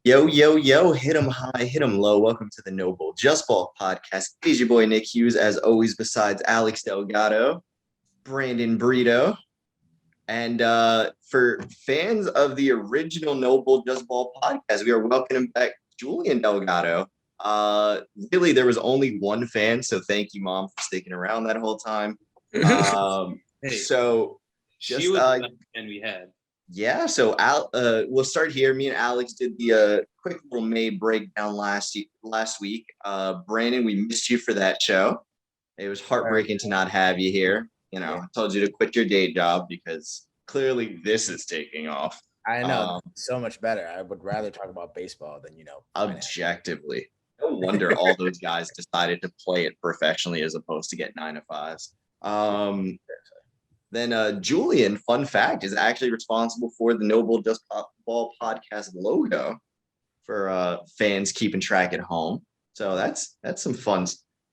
Yo, yo, yo, hit 'em high, hit 'em low. Welcome to the Noble Just Ball podcast. It is your boy Nick Hughes, as always, besides Alex Delgado, Brandon Brito. And for fans of the original Noble Just Ball podcast, we are welcoming back Julian Delgado. Really, there was only one fan, so thank you, Mom, for sticking around that whole time. Hey, So she just was the best fan we had. Yeah, so we'll start here. Me and Alex did the quick little May breakdown last week. Brandon, we missed you for that show. It was heartbreaking to not have you here. I told you to quit your day job because clearly this is taking off. I know, so much better. I would rather talk about baseball than Objectively. No wonder all those guys decided to play it professionally as opposed to get 9 to 5s. Then Julian, fun fact, is actually responsible for the Noble Just Ball podcast logo for fans keeping track at home. So that's some fun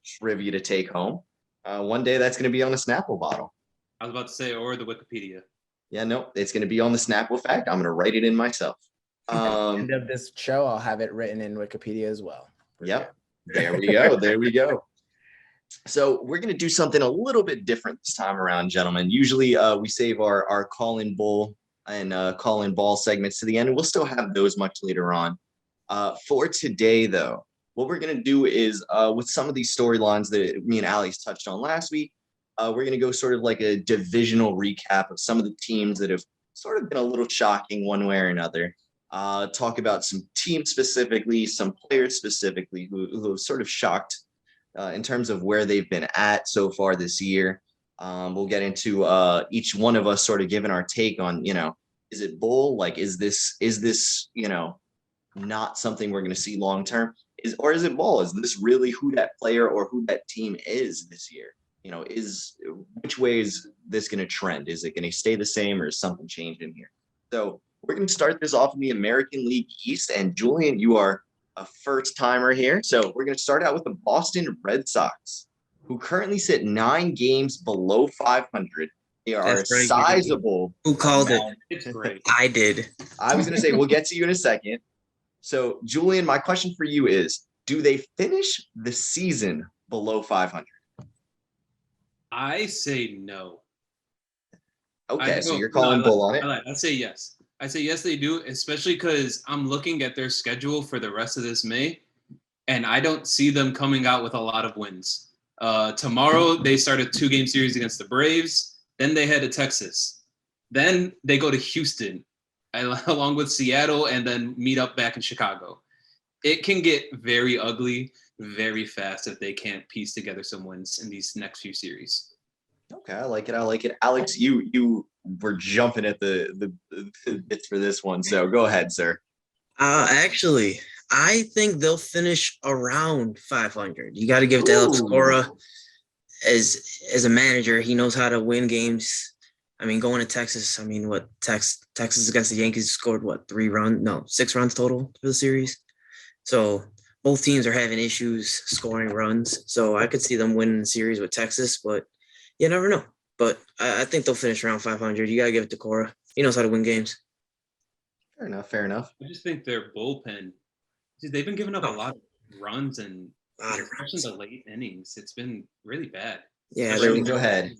trivia to take home. One day that's going to be on a Snapple bottle. I was about to say, or the Wikipedia. Yeah, no, it's going to be on the Snapple fact. I'm going to write it in myself. End of this show, I'll have it written in Wikipedia as well. Yep. There we go. There we go. So we're going to do something a little bit different this time around, gentlemen. Usually we save our call-in bull and call-in ball segments to the end, and we'll still have those much later on. For today, though, what we're going to do is with some of these storylines that me and Alex touched on last week, we're going to go sort of like a divisional recap of some of the teams that have sort of been a little shocking one way or another. Talk about some teams specifically, some players specifically who have sort of shocked in terms of where they've been at so far this year. We'll get into each one of us sort of giving our take on, is it bull? Like, is this, not something we're going to see long term? Or is it bull? Is this really who that player or who that team is this year? Which way is this going to trend? Is it going to stay the same or is something changing here? So we're going to start this off in the American League East. And Julian, you are a first timer here. So we're going to start out with the Boston Red Sox, who currently sit 9 games below 500. They are sizable. Who called it? It's great. I did. I was going to say, we'll get to you in a second. So Julian, my question for you is, do they finish the season below 500? I say no. Okay, so you're calling bull on it? I say yes. I say yes, they do, especially because I'm looking at their schedule for the rest of this May, and I don't see them coming out with a lot of wins. Tomorrow, they start a 2-game series against the Braves. Then they head to Texas. Then they go to Houston, along with Seattle, and then meet up back in Chicago. It can get very ugly very fast if they can't piece together some wins in these next few series. Okay, I like it. Alex, you were jumping at the bits for this one, so go ahead, sir. Actually, I think they'll finish around 500. You got to give it to Alex Cora. As a manager, he knows how to win games. I mean, going to Texas, Texas against the Yankees scored 6 runs total for the series. So both teams are having issues scoring runs. So I could see them winning the series with Texas, but you never know. But I think they'll finish around 500. You got to give it to Cora. He knows how to win games. Fair enough. I just think their bullpen, they've been giving up a lot of runs and especially the late innings. It's been really bad. Yeah, go ahead.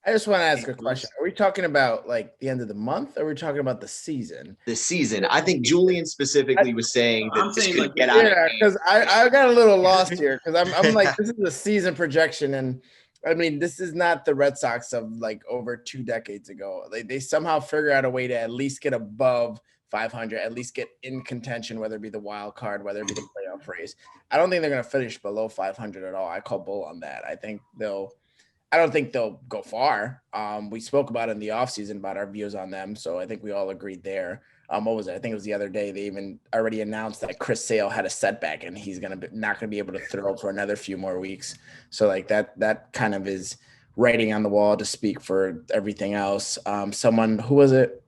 I just want to ask a question. Are we talking about like the end of the month or are we talking about the season? The season. I think Julian specifically was saying that this could get out of hand. Because I got a little lost here because I'm like, this is a season projection. And I mean, this is not the Red Sox of like over 2 decades ago. They somehow figure out a way to at least get above 500, at least get in contention, whether it be the wild card, whether it be the playoff race. I don't think they're going to finish below 500 at all. I call bull on that. I don't think they'll go far. We spoke about it in the offseason about our views on them, so I think we all agreed there. What was it? I think it was the other day. They even already announced that Chris Sale had a setback and he's not gonna be able to throw for another few more weeks. So like that kind of is writing on the wall to speak for everything else. Someone, who was it?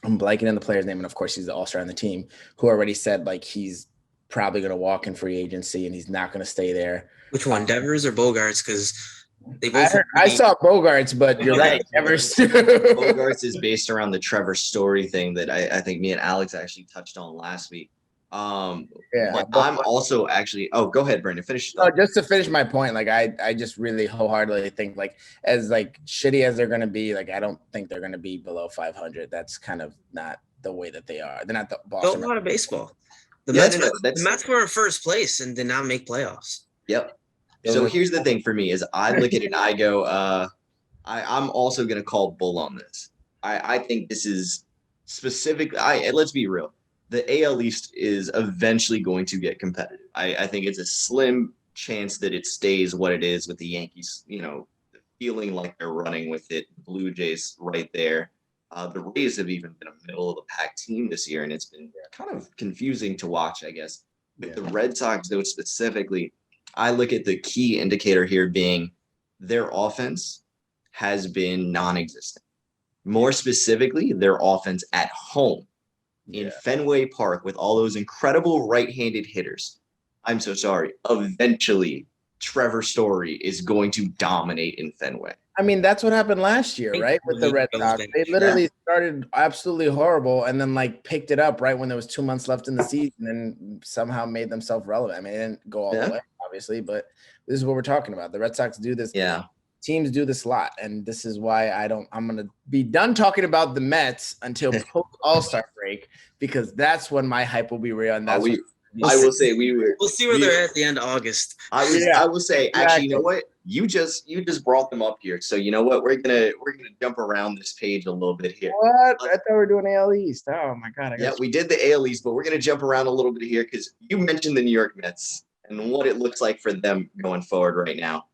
I'm blanking on the player's name, and of course he's the all-star on the team, who already said like he's probably going to walk in free agency and he's not going to stay there. Which one, Devers or Bogarts? Because they both. I saw Bogarts, but you're right. Devers. Bogarts is based around the Trevor Story thing that I think me and Alex actually touched on last week. Yeah, But but I'm also actually. Oh, go ahead, Brandon. Finish your no, thought. just to finish my point, like I just really wholeheartedly think like as like shitty as they're gonna be, like I don't think they're gonna be below 500. That's kind of not the way that they are. They're not the Go Boston. out of baseball. The Yeah, Mets, no, no, the Mets were in first place and did not make playoffs. Yep. Those So are- here's the thing for me is I look at it and I go, I'm also gonna call bull on this. I think this is specific. Let's be real. The AL East is eventually going to get competitive. I think it's a slim chance that it stays what it is with the Yankees, feeling like they're running with it. Blue Jays right there. The Rays have even been a middle of the pack team this year, and it's been kind of confusing to watch, I guess. With the Red Sox, though, specifically, I look at the key indicator here being their offense has been non-existent. More specifically, their offense at home in Fenway Park with all those incredible right-handed hitters. I'm so sorry. Eventually, Trevor Story is going to dominate in Fenway. I mean, that's what happened last year, right? With the Red Sox. They literally started absolutely horrible and then like picked it up right when there was 2 months left in the season and somehow made themselves relevant. I mean, they didn't go all the way, obviously, but this is what we're talking about. The Red Sox do this. Yeah. Teams do this a lot. And this is why I'm going to be done talking about the Mets until post All-Star break, because that's when my hype will be real. And that's I will say we'll see where they're at the end of August. I will say, actually, you know what? You just brought them up here. So you know what? We're gonna jump around this page a little bit here. What? I thought we were doing AL East. Oh my god. Yeah, we did the AL East, but we're gonna jump around a little bit here because you mentioned the New York Mets and what it looks like for them going forward right now.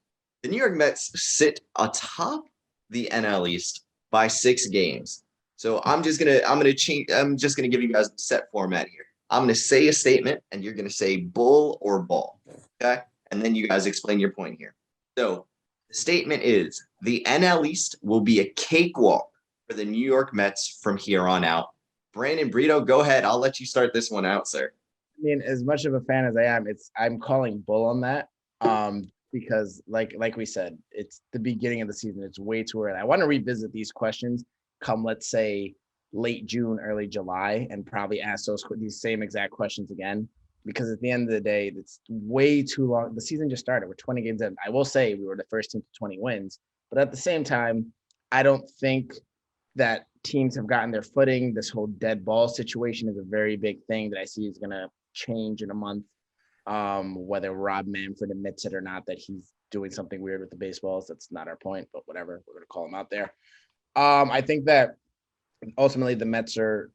The New York Mets sit atop the NL East by 6 games. So I'm just gonna give you guys a set format here. I'm going to say a statement, and you're going to say bull or ball, okay? And then you guys explain your point here. So the statement is the NL East will be a cakewalk for the New York Mets from here on out. Brandon Brito, go ahead. I'll let you start this one out, sir. I mean, as much of a fan as I am, I'm calling bull on that because, like we said, it's the beginning of the season. It's way too early. I want to revisit these questions come, let's say, late June, early July, and probably ask these same exact questions again, because at the end of the day, it's way too long. The season just started. We're 20 games in. I will say we were the first team to 20 wins, but at the same time, I don't think that teams have gotten their footing. This whole dead ball situation is a very big thing that I see is going to change in a month. Whether Rob Manfred admits it or not that he's doing something weird with the baseballs, that's not our point, but whatever. We're going to call him out there. I think that ultimately the Mets they're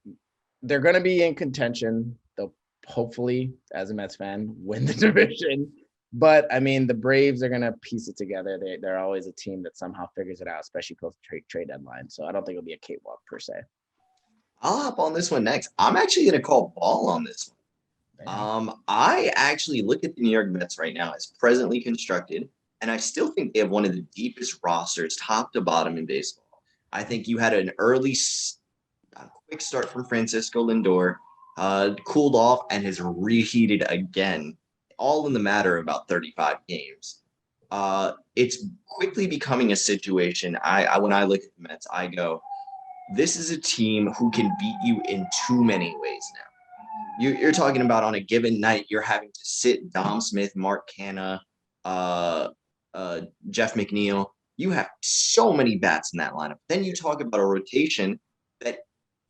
going to be in contention. They'll hopefully, as a Mets fan, win the division. But I mean, the Braves are going to piece it together. They're always a team that somehow figures it out, especially post trade deadline. So I don't think it'll be a cakewalk per se. I'll hop on this one next. I'm actually going to call ball on this one. I actually look at the New York Mets right now as presently constructed, and I still think they have one of the deepest rosters, top to bottom, in baseball. I think you had an quick start from Francisco Lindor, cooled off, and has reheated again, all in the matter of about 35 games. It's quickly becoming a situation. When I look at the Mets, I go, this is a team who can beat you in too many ways now. You're talking about on a given night, you're having to sit Dom Smith, Mark Canha, Jeff McNeil. You have so many bats in that lineup. Then you talk about a rotation that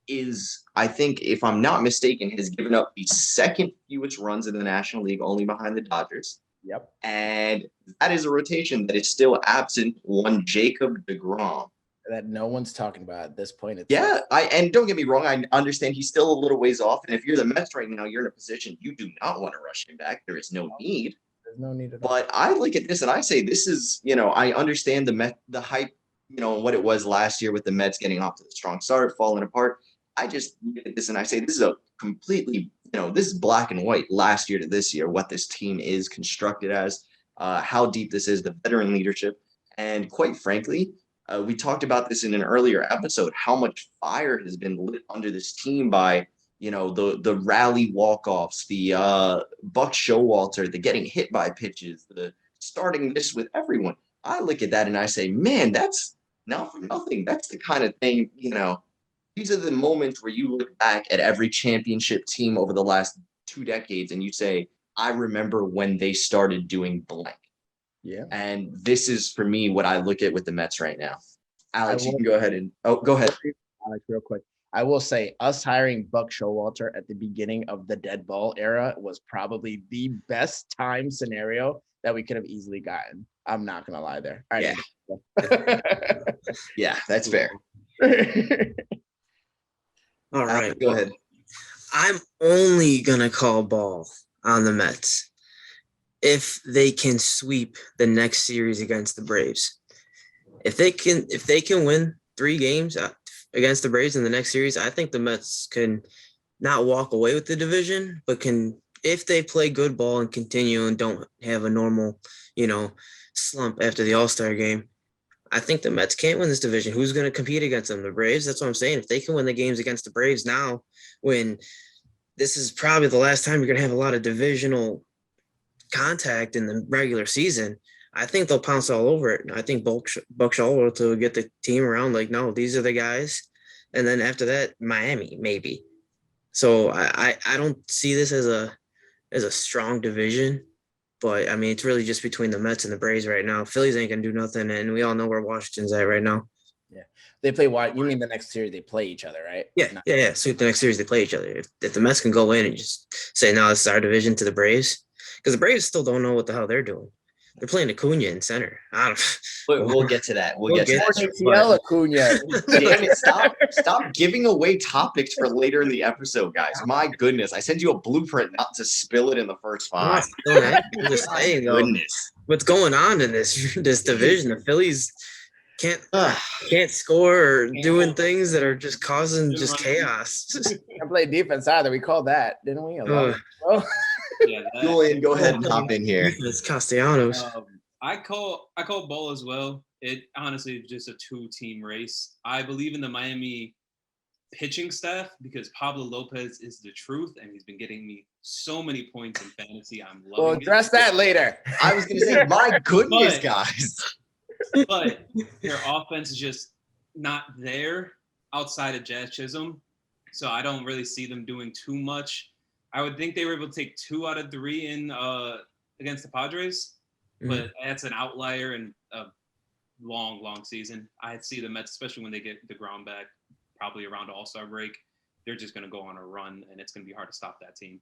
is, I think, if I'm not mistaken, has given up the second fewest runs in the National League, only behind the Dodgers. Yep. And that is a rotation that is still absent one Jacob deGrom. That no one's talking about at this point. And don't get me wrong, I understand he's still a little ways off. And if you're the Mets right now, you're in a position you do not want to rush him back. There is no need. There's no need at all. But I look at this and I say, this is, I understand the hype, what it was last year with the Mets getting off to the strong start, falling apart. I just look at this and I say, this is a completely, this is black and white last year to this year, what this team is constructed as, how deep this is, the veteran leadership. And quite frankly, we talked about this in an earlier episode, how much fire has been lit under this team by, the rally walk-offs, the Buck Showalter, the getting hit by pitches, the starting this with everyone. I look at that and I say, man, that's not for nothing. That's the kind of thing, these are the moments where you look back at every championship team over the last 2 decades and you say, I remember when they started doing blank. Yeah. And this is for me what I look at with the Mets right now. Alex, you will- can go ahead and go ahead. Alex, real quick. I will say us hiring Buck Showalter at the beginning of the dead ball era was probably the best time scenario that we could have easily gotten. I'm not gonna lie there. All right, Yeah, that's fair. All right. Alex, go ahead. I'm only gonna call ball on the Mets if they can sweep the next series against the Braves. If they can win 3 games against the Braves in the next series, I think the Mets can not walk away with the division, but can, if they play good ball and continue and don't have a normal, slump after the All-Star game, I think the Mets can't win this division. Who's going to compete against them? The Braves? That's what I'm saying. If they can win the games against the Braves now, when this is probably the last time you're going to have a lot of divisional contact in the regular season, I think they'll pounce all over it. I think Buck Showalter will get the team around like, no, these are the guys. And then after that, Miami, maybe. So I don't see this as a strong division. But I mean, it's really just between the Mets and the Braves right now. Phillies ain't gonna do nothing, and we all know where Washington's at right now. Yeah, they play. Why? You mean the next series they play each other, right? Yeah. So the next series they play each other. If the Mets can go in and just say, "No, this is our division," to the Braves, because the Braves still don't know what the hell they're doing. They're playing Acuna in center. I don't. We'll get to that. We'll get to that. ATL Acuna. Damn it! Stop giving away topics for later in the episode, guys. My goodness, I sent you a blueprint not to spill it in the first 5. I'm just saying, though, Goodness, what's going on in this division? The Phillies can't score or doing things that are just causing just chaos. Can't play defense either. We called that, didn't we? Yeah, Julian, go ahead and hop in here. It's Castellanos. I call ball as well. It honestly is just a 2-team race. I believe in the Miami pitching staff because Pablo Lopez is the truth, and he's been getting me so many points in fantasy. I'm loving We'll address that later. I was going to say, my goodness, guys. But their offense is just not there outside of Jazz Chisholm, so I don't really see them doing too much. I would think they were able to take 2 out of 3 in against the Padres, but that's an outlier in a long season. I see the Mets, especially when they get the ground back, probably around All-Star break. They're just going to go on a run, and it's going to be hard to stop that team.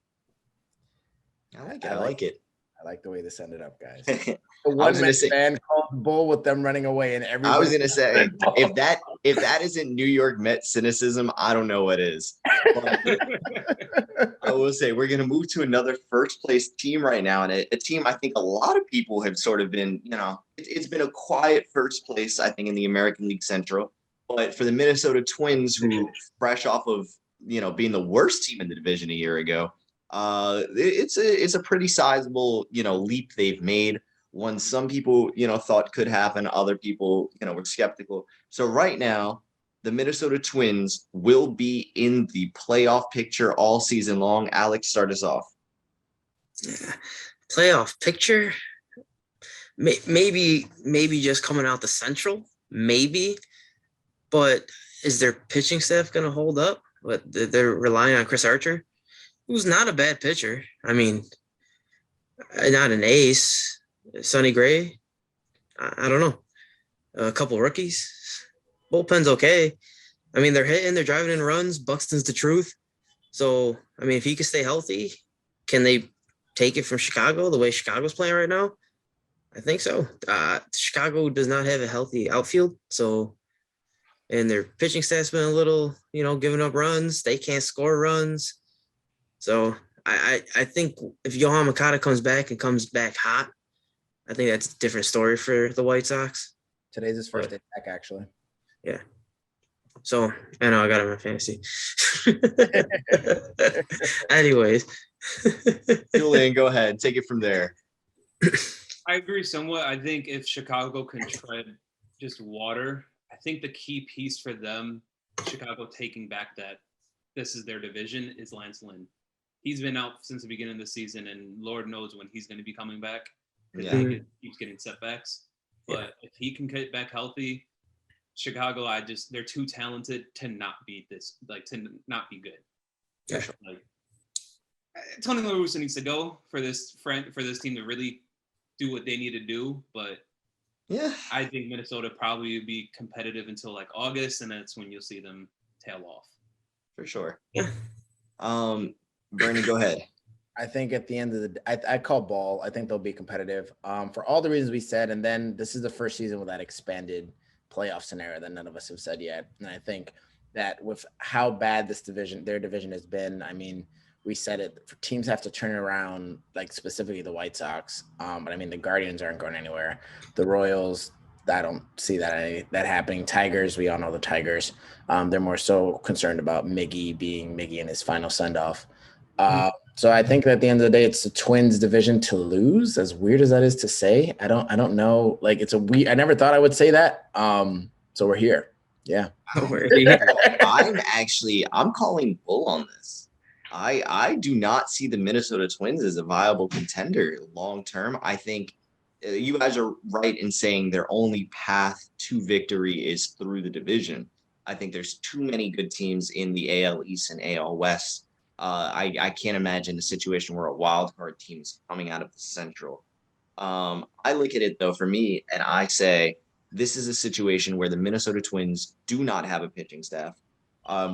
I like it. I like the way this ended up, guys. The one-man band called bull with them running away, and everybody. I was gonna say, if that isn't New York Mets cynicism, I don't know what is. But I will say we're gonna move to another first place team right now, and a team I think a lot of people have sort of been, it's been a quiet first place, I think, in the American League Central. But for the Minnesota Twins, who fresh off of being the worst team in the division a year ago, it's a pretty sizable leap they've made. One some people thought could happen, other people were skeptical. So right now, the Minnesota Twins will be in the playoff picture all season long. Alex, start us off. Playoff picture, maybe just coming out the Central, maybe. But is their pitching staff going to hold up? But they're relying on Chris Archer, who's not a bad pitcher. I mean, not an ace. Sonny Gray, I don't know. A couple rookies. Bullpen's okay. I mean, they're hitting, they're driving in runs. Buxton's the truth. So, I mean, if he can stay healthy, can they take it from Chicago the way Chicago's playing right now? I think so. Chicago does not have a healthy outfield. So, and their pitching staff's been a little, giving up runs. They can't score runs. So, I think if Yohan Machado comes back and comes back hot, I think that's a different story for the White Sox. Today's his first day back, actually. Yeah. So, I know I got him in fantasy. Anyways. Julian, go ahead. Take it from there. I agree somewhat. I think if Chicago can tread just water, I think the key piece for them, Chicago taking back that this is their division, is Lance Lynn. He's been out since the beginning of the season, and Lord knows when he's going to be coming back. Yeah. He keeps getting setbacks. But if he can get back healthy, Chicago, they're too talented to not beat this, to not be good. Yeah. Tony La Russa needs to go for this team to really do what they need to do. But Yeah, I think Minnesota probably will be competitive until like August, and that's when you'll see them tail off. for sure. Yeah. Bernie, go ahead. I think at the end of the I call ball. I think they'll be competitive for all the reasons we said. And then this is the first season with that expanded playoff scenario that none of us have said yet. And I think that with how bad their division has been, I mean, we said it, teams have to turn it around, like specifically the White Sox. But I mean, the Guardians aren't going anywhere. The Royals, I don't see that happening. Tigers, we all know the Tigers. They're more so concerned about Miggy being Miggy in his final send-off. So I think that at the end of the day, it's the Twins division to lose. As weird as that is to say, I don't know. Like I never thought I would say that. So we're here. Yeah. I'm calling bull on this. I do not see the Minnesota Twins as a viable contender long term. I think you guys are right in saying their only path to victory is through the division. I think there's too many good teams in the AL East and AL West. I can't imagine a situation where a wild card team is coming out of the Central. I look at it though, for me, and I say this is a situation where the Minnesota Twins do not have a pitching staff.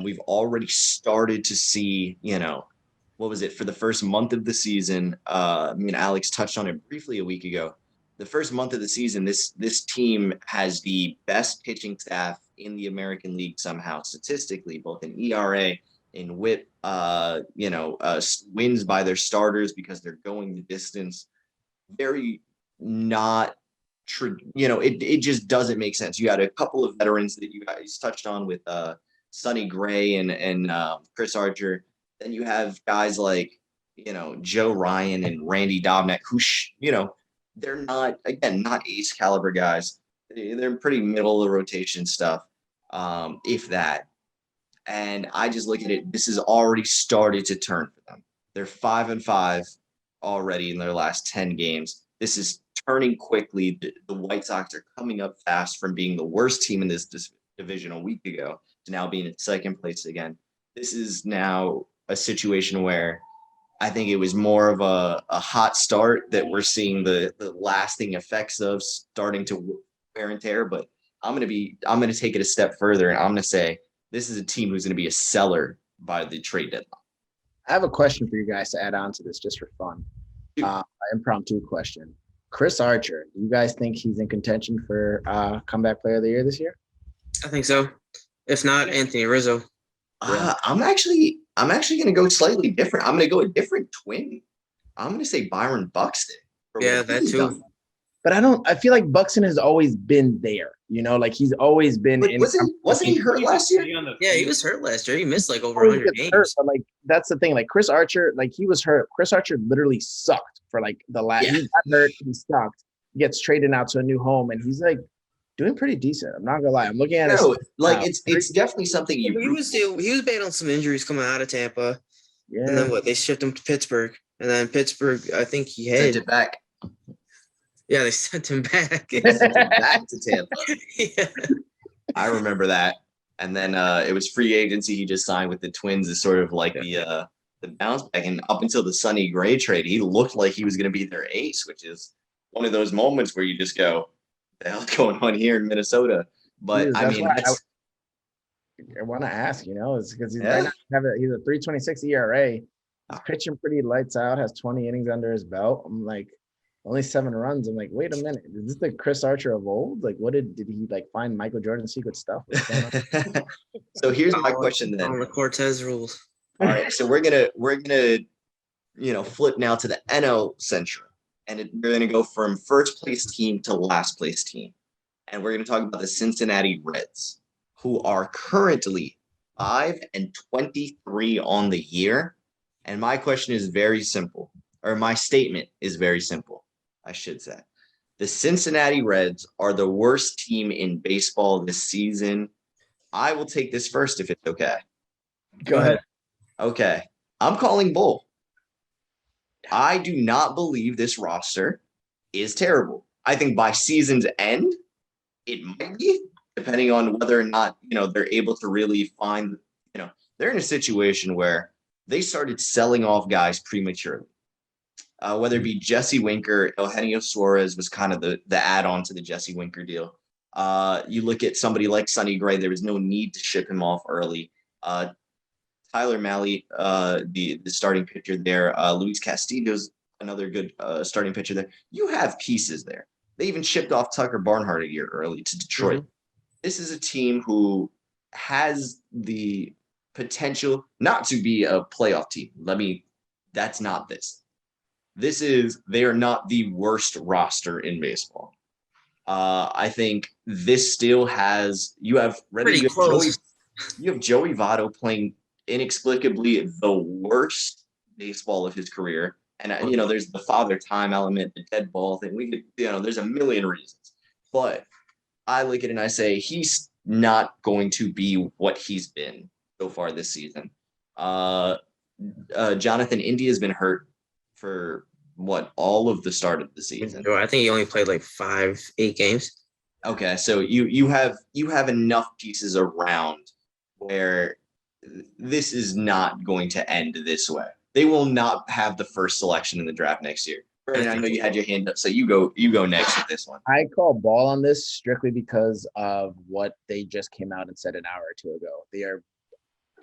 We've already started to see, what was it for the first month of the season? Me and Alex touched on it briefly a week ago. The first month of the season, this team has the best pitching staff in the American League somehow, statistically, both in ERA, in WHIP, wins by their starters because they're going the distance. Very not true. It just doesn't make sense. You had a couple of veterans that you guys touched on with Sonny Gray and Chris Archer. Then you have guys like, Joe Ryan and Randy Dobnak, who, they're not ace caliber guys. They're pretty middle of the rotation stuff, if that. And I just look at it. This has already started to turn for them. They're 5-5 already in their last 10 games. This is turning quickly. The White Sox are coming up fast from being the worst team in this division a week ago to now being in second place again. This is now a situation where I think it was more of a hot start that we're seeing the lasting effects of starting to wear and tear. But I'm going to take it a step further, and I'm going to say this is a team who's going to be a seller by the trade deadline. I have a question for you guys to add on to this just for fun. Impromptu question. Chris Archer, do you guys think he's in contention for comeback player of the year this year? I think so. If not, Anthony Rizzo. I'm actually going to go slightly different. I'm going to go a different twin. I'm going to say Byron Buxton. Yeah, that too. But I feel like Buxton has always been there, like he's always been. But wasn't he hurt last year? Yeah, he was hurt last year. He missed like over 100 games. Hurt, but like that's the thing. Like Chris Archer, like he was hurt. Chris Archer literally sucked for like the last. Yeah. He got hurt. He sucked. He gets traded out to a new home, and he's like doing pretty decent. I'm not gonna lie. I'm looking at it. It's definitely something he was battling some injuries coming out of Tampa. Yeah. And then they shipped him to Pittsburgh, and then Pittsburgh, I think he had sent it back. Yeah, they sent him back. Back to Tampa. Yeah. I remember that. And then it was free agency. He just signed with the Twins as sort of like the bounce back. And up until the Sonny Gray trade, he looked like he was going to be their ace, which is one of those moments where you just go, what the hell's going on here in Minnesota? But I mean, I want to ask, it's because he's right now, he's a 3.26 ERA. He's pitching pretty lights out, has 20 innings under his belt. I'm like, only 7 runs. I'm like, wait a minute. Is this the Chris Archer of old? Like, what did he like find Michael Jordan's secret stuff? So here's my question then. On the Cortez rules. All right. So we're gonna flip now to the NL Central. And we're gonna go from first place team to last place team. And we're gonna talk about the Cincinnati Reds, who are currently 5-23 on the year. And my question is very simple, or my statement is very simple. I should say. The Cincinnati Reds are the worst team in baseball this season. I will take this first if it's okay. Go ahead. Okay. I'm calling bull. I do not believe this roster is terrible. I think by season's end, it might be, depending on whether or not, they're able to really find, they're in a situation where they started selling off guys prematurely. Whether it be Jesse Winker, Eugenio Suarez was kind of the add-on to the Jesse Winker deal. You look at somebody like Sonny Gray, there was no need to ship him off early. Tyler Malley, the starting pitcher there. Luis Castillo's another good starting pitcher there. You have pieces there. They even shipped off Tucker Barnhart a year early to Detroit. Mm-hmm. This is a team who has the potential not to be a playoff team. That's not this. They are not the worst roster in baseball. I think this still has, you have Joey Votto playing inexplicably the worst baseball of his career. And, there's the father time element, the dead ball thing. There's a million reasons. But I look at it and I say, he's not going to be what he's been so far this season. Jonathan India has been hurt for all of the start of the season. I think he only played like 5-8 games. Okay, so you have enough pieces around where this is not going to end this way. They will not have the first selection in the draft next year. Brandon, I know you had your hand up, so you go next with this one. I call ball on this strictly because of what they just came out and said an hour or two ago. They are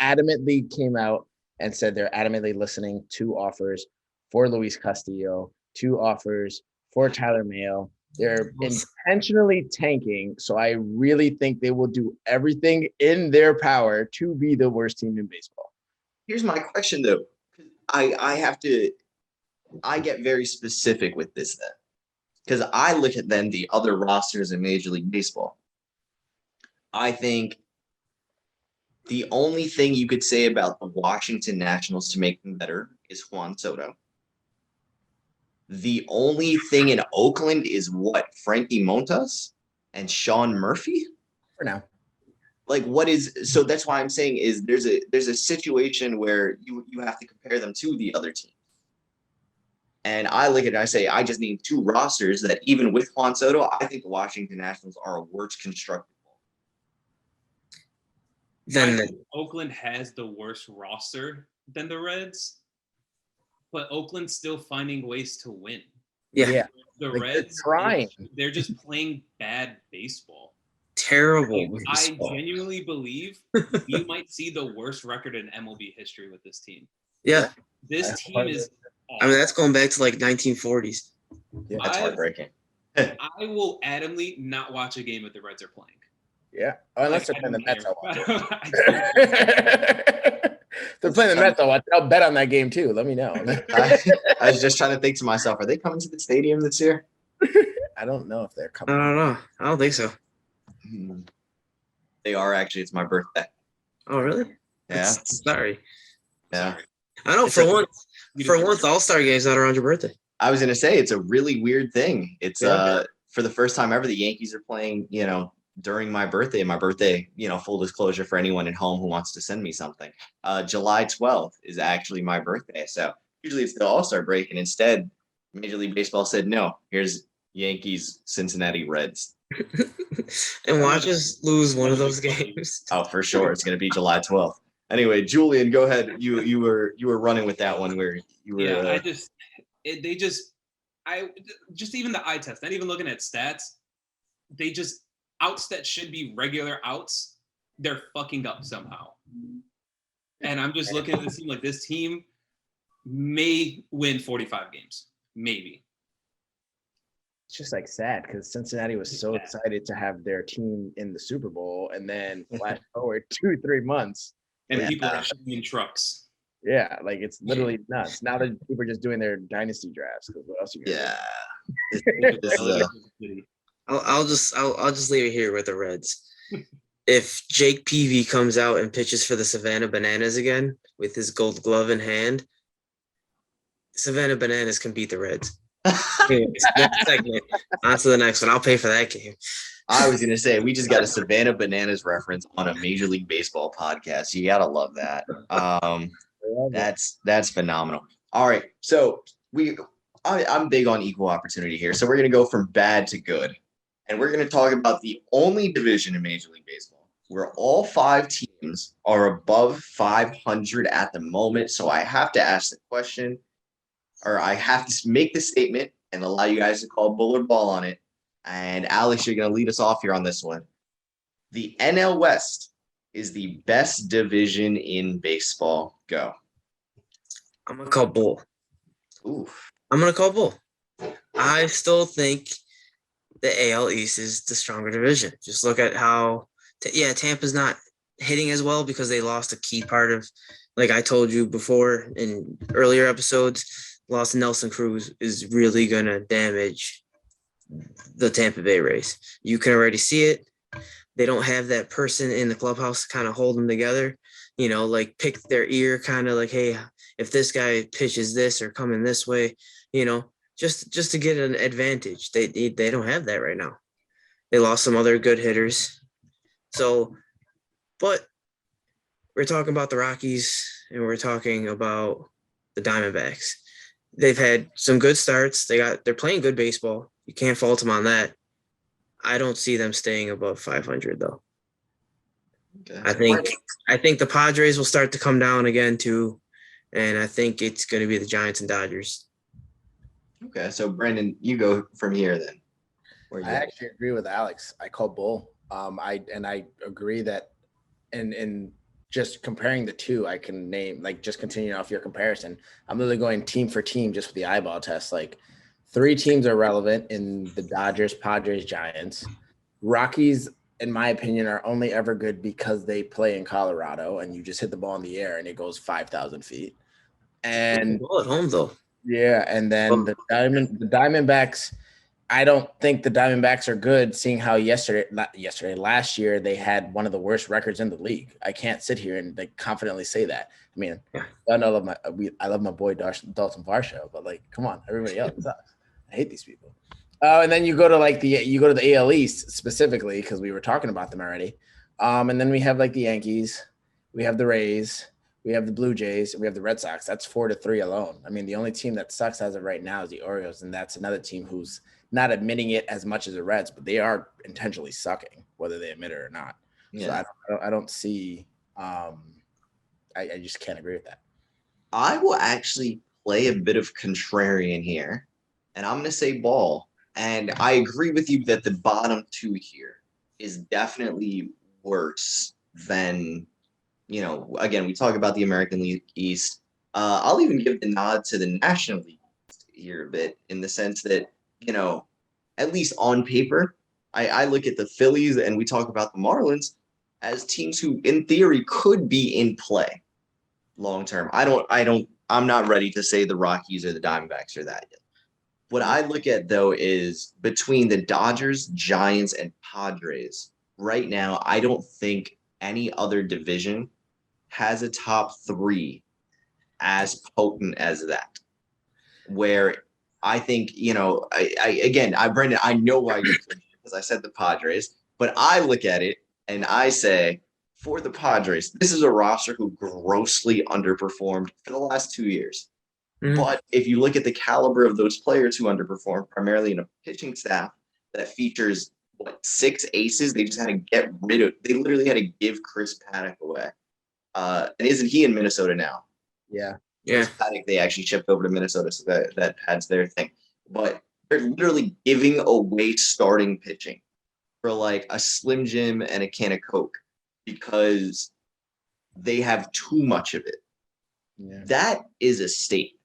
adamantly came out and said they're adamantly listening to offers for Luis Castillo, 2 offers for Tyler Mahle. They're intentionally tanking, so I really think they will do everything in their power to be the worst team in baseball. Here's my question, though. I get very specific with this then, because I look at then the other rosters in Major League Baseball. I think the only thing you could say about the Washington Nationals to make them better is Juan Soto. The only thing in Oakland is Frankie Montas and Sean Murphy? For now. So that's why I'm saying is there's a situation where you have to compare them to the other teams. And I look at it and I say, I just need 2 rosters that even with Juan Soto, I think the Washington Nationals are a worse constructed ball. Then Oakland has the worse roster than the Reds, but Oakland's still finding ways to win. Yeah. The Reds, they're just playing bad baseball. Terrible baseball. I genuinely believe you might see the worst record in MLB history with this team. Yeah. This team is awful. I mean, that's going back to like 1940s. Yeah, that's heartbreaking. I will adamantly not watch a game if the Reds are playing. Yeah. Unless they're playing the Mets, I'll watch it. They're playing the Mets, I'll bet on that game too. Let me know. I was just trying to think to myself, are they coming to the stadium this year? I don't know if they're coming. I don't know. I don't think so. They are actually. It's my birthday. Oh, really? Yeah. Sorry. Yeah. I know. For once, All-Star game's not around your birthday. I was gonna say it's a really weird thing. It's for the first time ever, the Yankees are playing. During my birthday. My birthday, full disclosure for anyone at home who wants to send me something. July 12th is actually my birthday. So usually it's the All-Star break, and instead, Major League Baseball said no. Here's Yankees, Cincinnati Reds. And watch us lose one of those games. Oh, for sure. It's going to be July 12th. Anyway, Julian, go ahead. You were running with that one where you were. Yeah, even the eye test, not even looking at stats, they just outs that should be regular outs, they're fucking up somehow. And I'm just looking at this team like this team may win 45 games, maybe. It's just sad because Cincinnati was so excited to have their team in the Super Bowl, and then flash forward 2-3 months, and people are in trucks. Yeah, it's literally nuts. Now that people are just doing their dynasty drafts, because what else are you gonna do? I'll just leave it here with the Reds. If Jake Peavy comes out and pitches for the Savannah Bananas again with his Gold Glove in hand, Savannah Bananas can beat the Reds. Anyways, next segment. On to the next one. I'll pay for that game. I was gonna say we just got a Savannah Bananas reference on a Major League Baseball podcast. You gotta love that. That's phenomenal. All right, so I'm big on equal opportunity here. So we're gonna go from bad to good. And we're going to talk about the only division in Major League Baseball where all 5 teams are above 500 at the moment. So I have to ask the question, or I have to make the statement and allow you guys to call bull or ball on it. And Alex, you're going to lead us off here on this one. The NL West is the best division in baseball. Go. I'm gonna call bull. Oof. I'm gonna call bull. I still think the AL East is the stronger division. Just look at how, Tampa's not hitting as well because they lost a key part of, like I told you before in earlier episodes, loss of Nelson Cruz is really going to damage the Tampa Bay Rays. You can already see it. They don't have that person in the clubhouse to kind of hold them together, like pick their ear, kind of like, hey, if this guy pitches this or coming this way, just to get an advantage. They don't have that right now. They lost some other good hitters. So, but we're talking about the Rockies and we're talking about the Diamondbacks. They've had some good starts. They're playing good baseball. You can't fault them on that. I don't see them staying above 500 though. Okay. I think the Padres will start to come down again too, and I think it's going to be the Giants and Dodgers. Okay, so Brandon, you go from here then. I actually agree with Alex. I call bull. I agree that, and just comparing the two, I can name, like, just continuing off your comparison. I'm literally going team for team just with the eyeball test. Like, 3 teams are relevant in the Dodgers, Padres, Giants. Rockies, in my opinion, are only ever good because they play in Colorado and you just hit the ball in the air and it goes 5,000 feet. And Ball at home though. yeah, and then the Diamondbacks, I don't think the Diamondbacks are good, seeing how last year they had one of the worst records in the league. I can't sit here and like confidently say that. I mean, I love my boy Dalton Varsho, but like, come on, everybody else sucks. I hate these people. And then you go to the AL East specifically because we were talking about them already. And then we have like the Yankees, we have the Rays, we have the Blue Jays, and we have the Red Sox. That's 4-3 alone. I mean, the only team that sucks as of right now is the Orioles, and that's another team who's not admitting it as much as the Reds, but they are intentionally sucking, whether they admit it or not. Yeah. So I don't see. I just can't agree with that. I will actually play a bit of contrarian here, and I'm going to say ball. And I agree with you that the bottom 2 here is definitely worse than, again, we talk about the American League East. I'll even give the nod to the National League East here a bit, in the sense that, at least on paper, I look at the Phillies and we talk about the Marlins as teams who, in theory, could be in play long term. I'm not ready to say the Rockies or the Diamondbacks are that yet. What I look at, though, is between the Dodgers, Giants, and Padres, right now, I don't think any other division has a top 3 as potent as that. Where I think, Brendan, I know why you're because I said the Padres, but I look at it and I say, for the Padres, this is a roster who grossly underperformed for the last 2 years. Mm-hmm. But if you look at the caliber of those players who underperformed, primarily in a pitching staff that features 6 aces, they just had to get rid of. They literally had to give Chris Paddock away. And isn't he in Minnesota now? Yeah. Chris Paddock, they actually shipped over to Minnesota, so that adds their thing. But they're literally giving away starting pitching for like a Slim Jim and a can of Coke because they have too much of it. Yeah. That is a statement.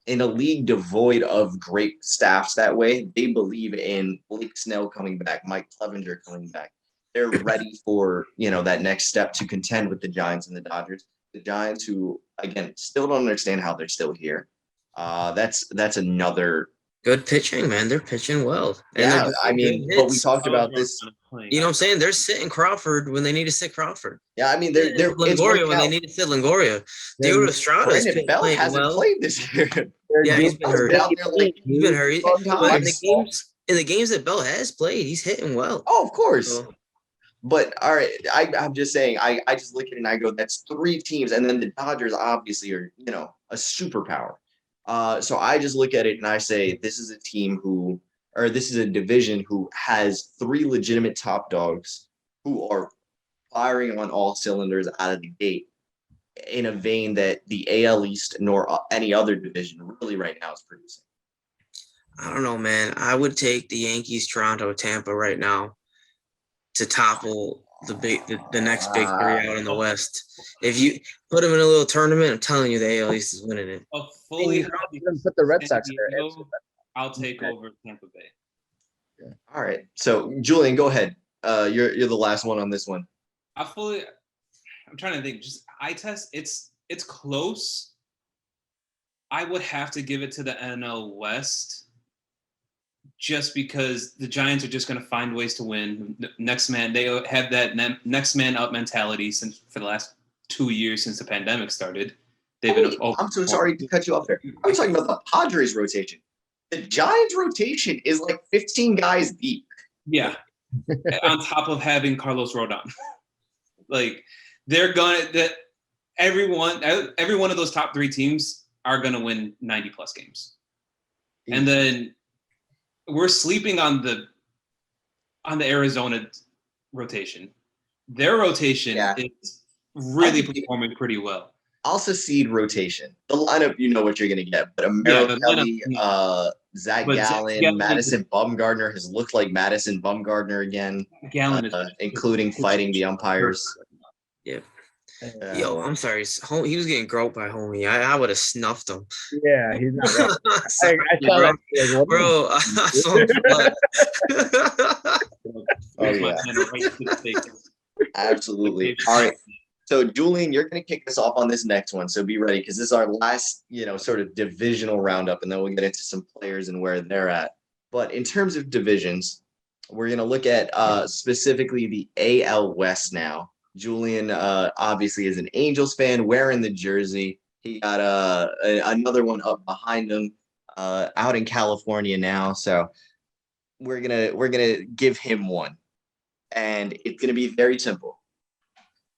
In a league devoid of great staffs that way, they believe in Blake Snell coming back, Mike Clevenger coming back. They're ready for, that next step to contend with the Giants and the Dodgers. The Giants, who, again, still don't understand how they're still here. That's another good pitching, man. They're pitching well. And but we talked about this. You know what I'm saying? They're sitting Crawford when they need to sit Crawford. Yeah, I mean, they're Longoria when they need to sit Longoria. Diego Estrada has been Bell playing hasn't well. played this year. Yeah, he's been hurt. He's been hurt. But in the games that Bell has played, he's hitting well. Oh, of course. So, but all right, I'm just saying, I just look at it and I go, that's 3 teams, and then the Dodgers obviously are, a superpower. So I just look at it and I say, this is a team this is a division who has 3 legitimate top dogs who are firing on all cylinders out of the gate in a vein that the AL East nor any other division really right now is producing. I don't know, man. I would take the Yankees, Toronto, Tampa right now to topple the next big three out in the West. If you put them in a little tournament, I'm telling you, the AL East is winning it. A fully You healthy don't even put the Red San Sox there. Diego, I'll take over Tampa Bay. All right. So Julian, go ahead. You're the last one on this one. I'm trying to think. Just eye test. It's close. I would have to give it to the NL West, just because the Giants are just going to find ways to win. Next man, they have that next man up mentality since for the last 2 years since the pandemic started. They've been. I'm so sorry to cut you off there. I was talking about the Padres rotation. The Giants rotation is like 15 guys deep. Yeah, on top of having Carlos Rodon, like they're gonna every one of those top 3 teams are gonna win 90 plus games, and then we're sleeping on the Arizona rotation. Their rotation is really performing pretty well. I'll secede rotation. The lineup, you know what you're going to get. But Amaro Kelly, Zach Gallen, Madison Bumgarner has looked like Madison Bumgarner again. Gallen is including fighting the umpires. Yeah. Yo, I'm sorry. He was getting groped by homie. I would have snuffed him. Yeah, he's not right. Sorry, bro. I saw him. Oh, yeah. Absolutely. All right. So, Julian, you're going to kick us off on this next one. So be ready, because this is our last, sort of divisional roundup, and then we'll get into some players and where they're at. But in terms of divisions, we're going to look at specifically the AL West now. Julian obviously is an Angels fan, wearing the jersey. He got another one up behind him, out in California now. So we're gonna give him one, and it's gonna be very simple.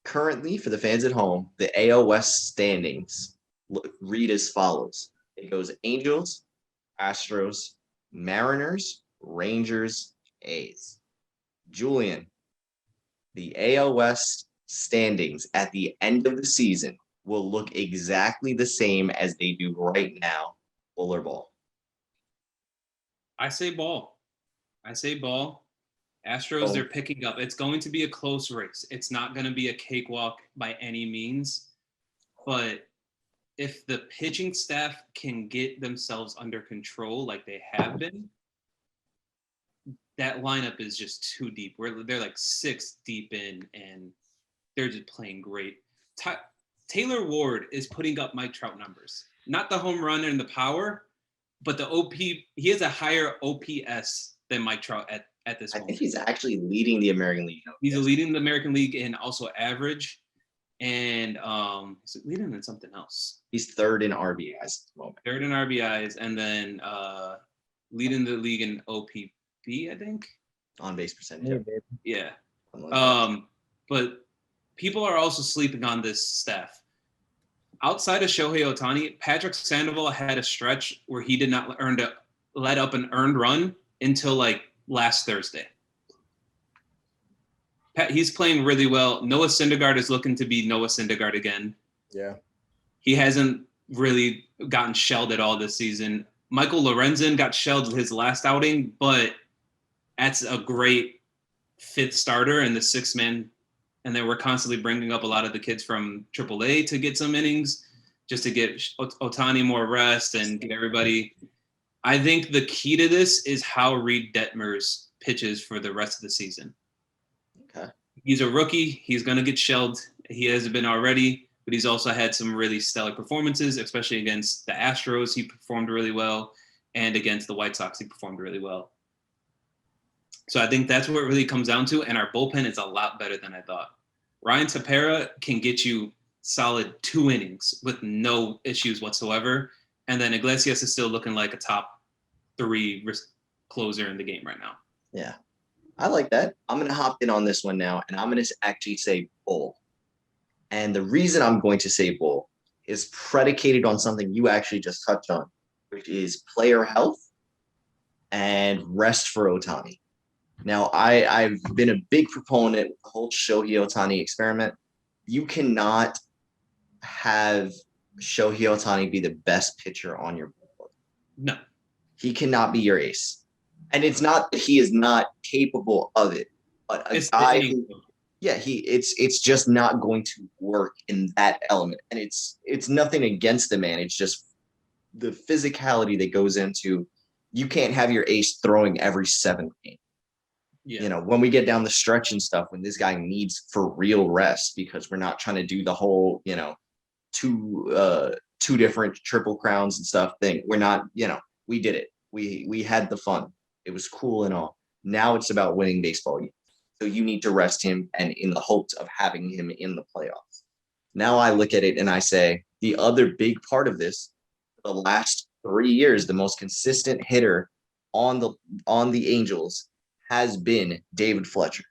Currently, for the fans at home, the AL West standings read as follows. It goes Angels, Astros, Mariners, Rangers, A's. Julian, the AL West standings at the end of the season will look exactly the same as they do right now. Bull or ball? I say ball. Astros, they're picking up. It's going to be a close race. It's not going to be a cakewalk by any means. But if the pitching staff can get themselves under control like they have been, that lineup is just too deep. They're like 6 deep in, and they're just playing great. Taylor Ward is putting up Mike Trout numbers. Not the home run and the power, but the OP. He has a higher OPS than Mike Trout at this moment. I think he's actually leading the American League. He's leading the American League and also average. And he's leading in something else. He's 3rd in RBIs at the moment. 3rd in RBIs, and then leading the league in OPP, I think. On base percentage. Yeah. But people are also sleeping on this staff. Outside of Shohei Ohtani, Patrick Sandoval had a stretch where he did not let up an earned run until like last Thursday. He's playing really well. Noah Syndergaard is looking to be Noah Syndergaard again. Yeah. He hasn't really gotten shelled at all this season. Michael Lorenzen got shelled his last outing, but that's a great 5th starter and the 6th man. And then we're constantly bringing up a lot of the kids from AAA to get some innings, just to get Ohtani more rest and get everybody. I think the key to this is how Reed Detmers pitches for the rest of the season. Okay. He's a rookie. He's going to get shelled. He hasn't been already, but he's also had some really stellar performances, especially against the Astros. He performed really well. And against the White Sox, he performed really well. So I think that's what it really comes down to. And our bullpen is a lot better than I thought. Ryan Tepera can get you solid 2 innings with no issues whatsoever. And then Iglesias is still looking like a top 3 closer in the game right now. Yeah. I like that. I'm going to hop in on this one now, and I'm going to actually say bull. And the reason I'm going to say bull is predicated on something you actually just touched on, which is player health and rest for Ohtani. Now, I've been a big proponent of the whole Shohei Ohtani experiment. You cannot have Shohei Ohtani be the best pitcher on your board. No. He cannot be your ace. And it's not that he is not capable of it, but a It's guy the who, inning. yeah, it's just not going to work in that element. And it's nothing against the man. It's just the physicality that goes into you can't have your ace throwing every 7th game. Yeah. You know, when we get down the stretch and stuff, when this guy needs for real rest because we're not trying to do the whole, you know, two different triple crowns and stuff thing. We're not, you know, we did it. We had the fun. It was cool and all. Now it's about winning baseball games. So you need to rest him and in the hopes of having him in the playoffs. Now I look at it and I say the other big part of this, the last 3 years, the most consistent hitter on the Angels has been David Fletcher.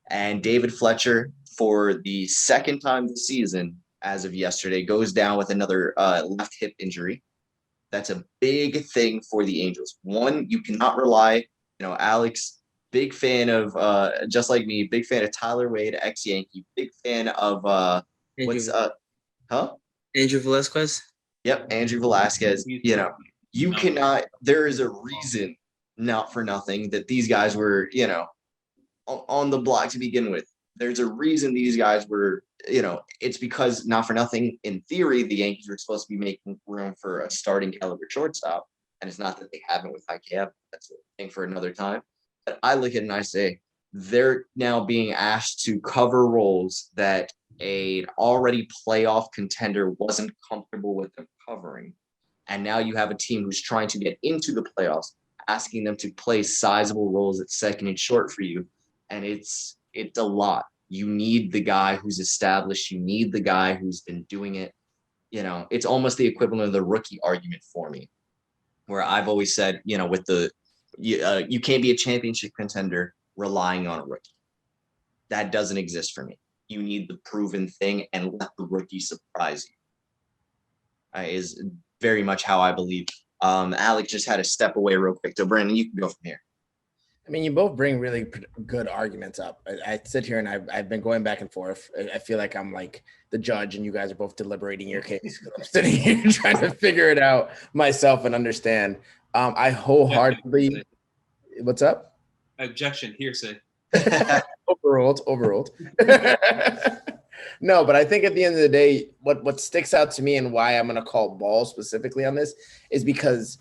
And David Fletcher, for the second time this season, as of yesterday, goes down with another left hip injury. That's a big thing for the Angels. One, you cannot rely, you know, Alex, big fan of, just like me, big fan of Tyler Wade, ex-Yankee, big fan of, Andrew Velasquez? Yep, Andrew Velasquez. You know, you No. cannot, there is a reason, not for nothing, that these guys were, you know, on the block to begin with. There's a reason these guys were, you know, it's because not for nothing, in theory, the Yankees were supposed to be making room for a starting caliber shortstop. And it's not that they haven't with IKF. That's a thing for another time. But I look at it and I say, they're now being asked to cover roles that an already playoff contender wasn't comfortable with them covering. And now you have a team who's trying to get into the playoffs, asking them to play sizable roles at second and short for you. And it's a lot. You need the guy who's established. You need the guy who's been doing it. You know, it's almost the equivalent of the rookie argument for me, where I've always said, you know, with you can't be a championship contender relying on a rookie. That doesn't exist for me. You need the proven thing and let the rookie surprise you. Is very much how I believe. Alex just had to step away real quick. So Brandon, you can go from here. I mean, you both bring really good arguments up. I sit here and I've been going back and forth. I feel like I'm like the judge and you guys are both deliberating your case. I'm sitting here trying to figure it out myself and understand. I wholeheartedly. What's up? Objection, hearsay. Overruled. No, but I think at the end of the day, what sticks out to me and why I'm going to call ball specifically on this is because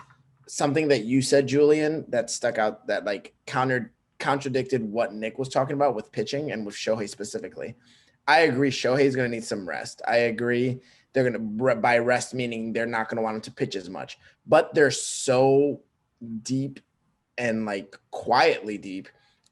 something that you said, Julian, that stuck out that like contradicted what Nick was talking about with pitching and with Shohei specifically. I agree. Shohei is going to need some rest. I agree. They're going to, by rest, meaning they're not going to want him to pitch as much, but they're so deep and like quietly deep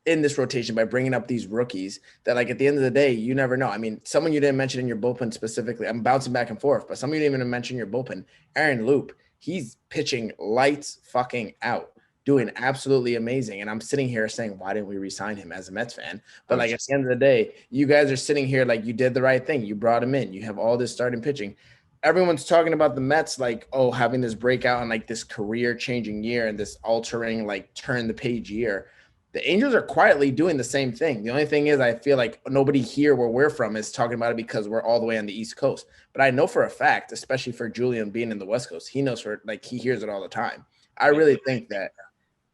in this rotation by bringing up these rookies that like at the end of the day, you never know. I mean, someone you didn't mention in your bullpen specifically, I'm bouncing back and forth, but someone you didn't even mention in your bullpen, Aaron Loop, he's pitching lights fucking out, doing absolutely amazing. And I'm sitting here saying, why didn't we re-sign him as a Mets fan? But like at the end of the day, you guys are sitting here like you did the right thing. You brought him in. You have all this starting pitching. Everyone's talking about the Mets like, oh, having this breakout and like this career-changing year and this altering, like turn the page year. The Angels are quietly doing the same thing. The only thing is I feel like nobody here where we're from is talking about it because we're all the way on the East Coast. But I know for a fact, especially for Julian being in the West Coast, he knows for like he hears it all the time. I really think that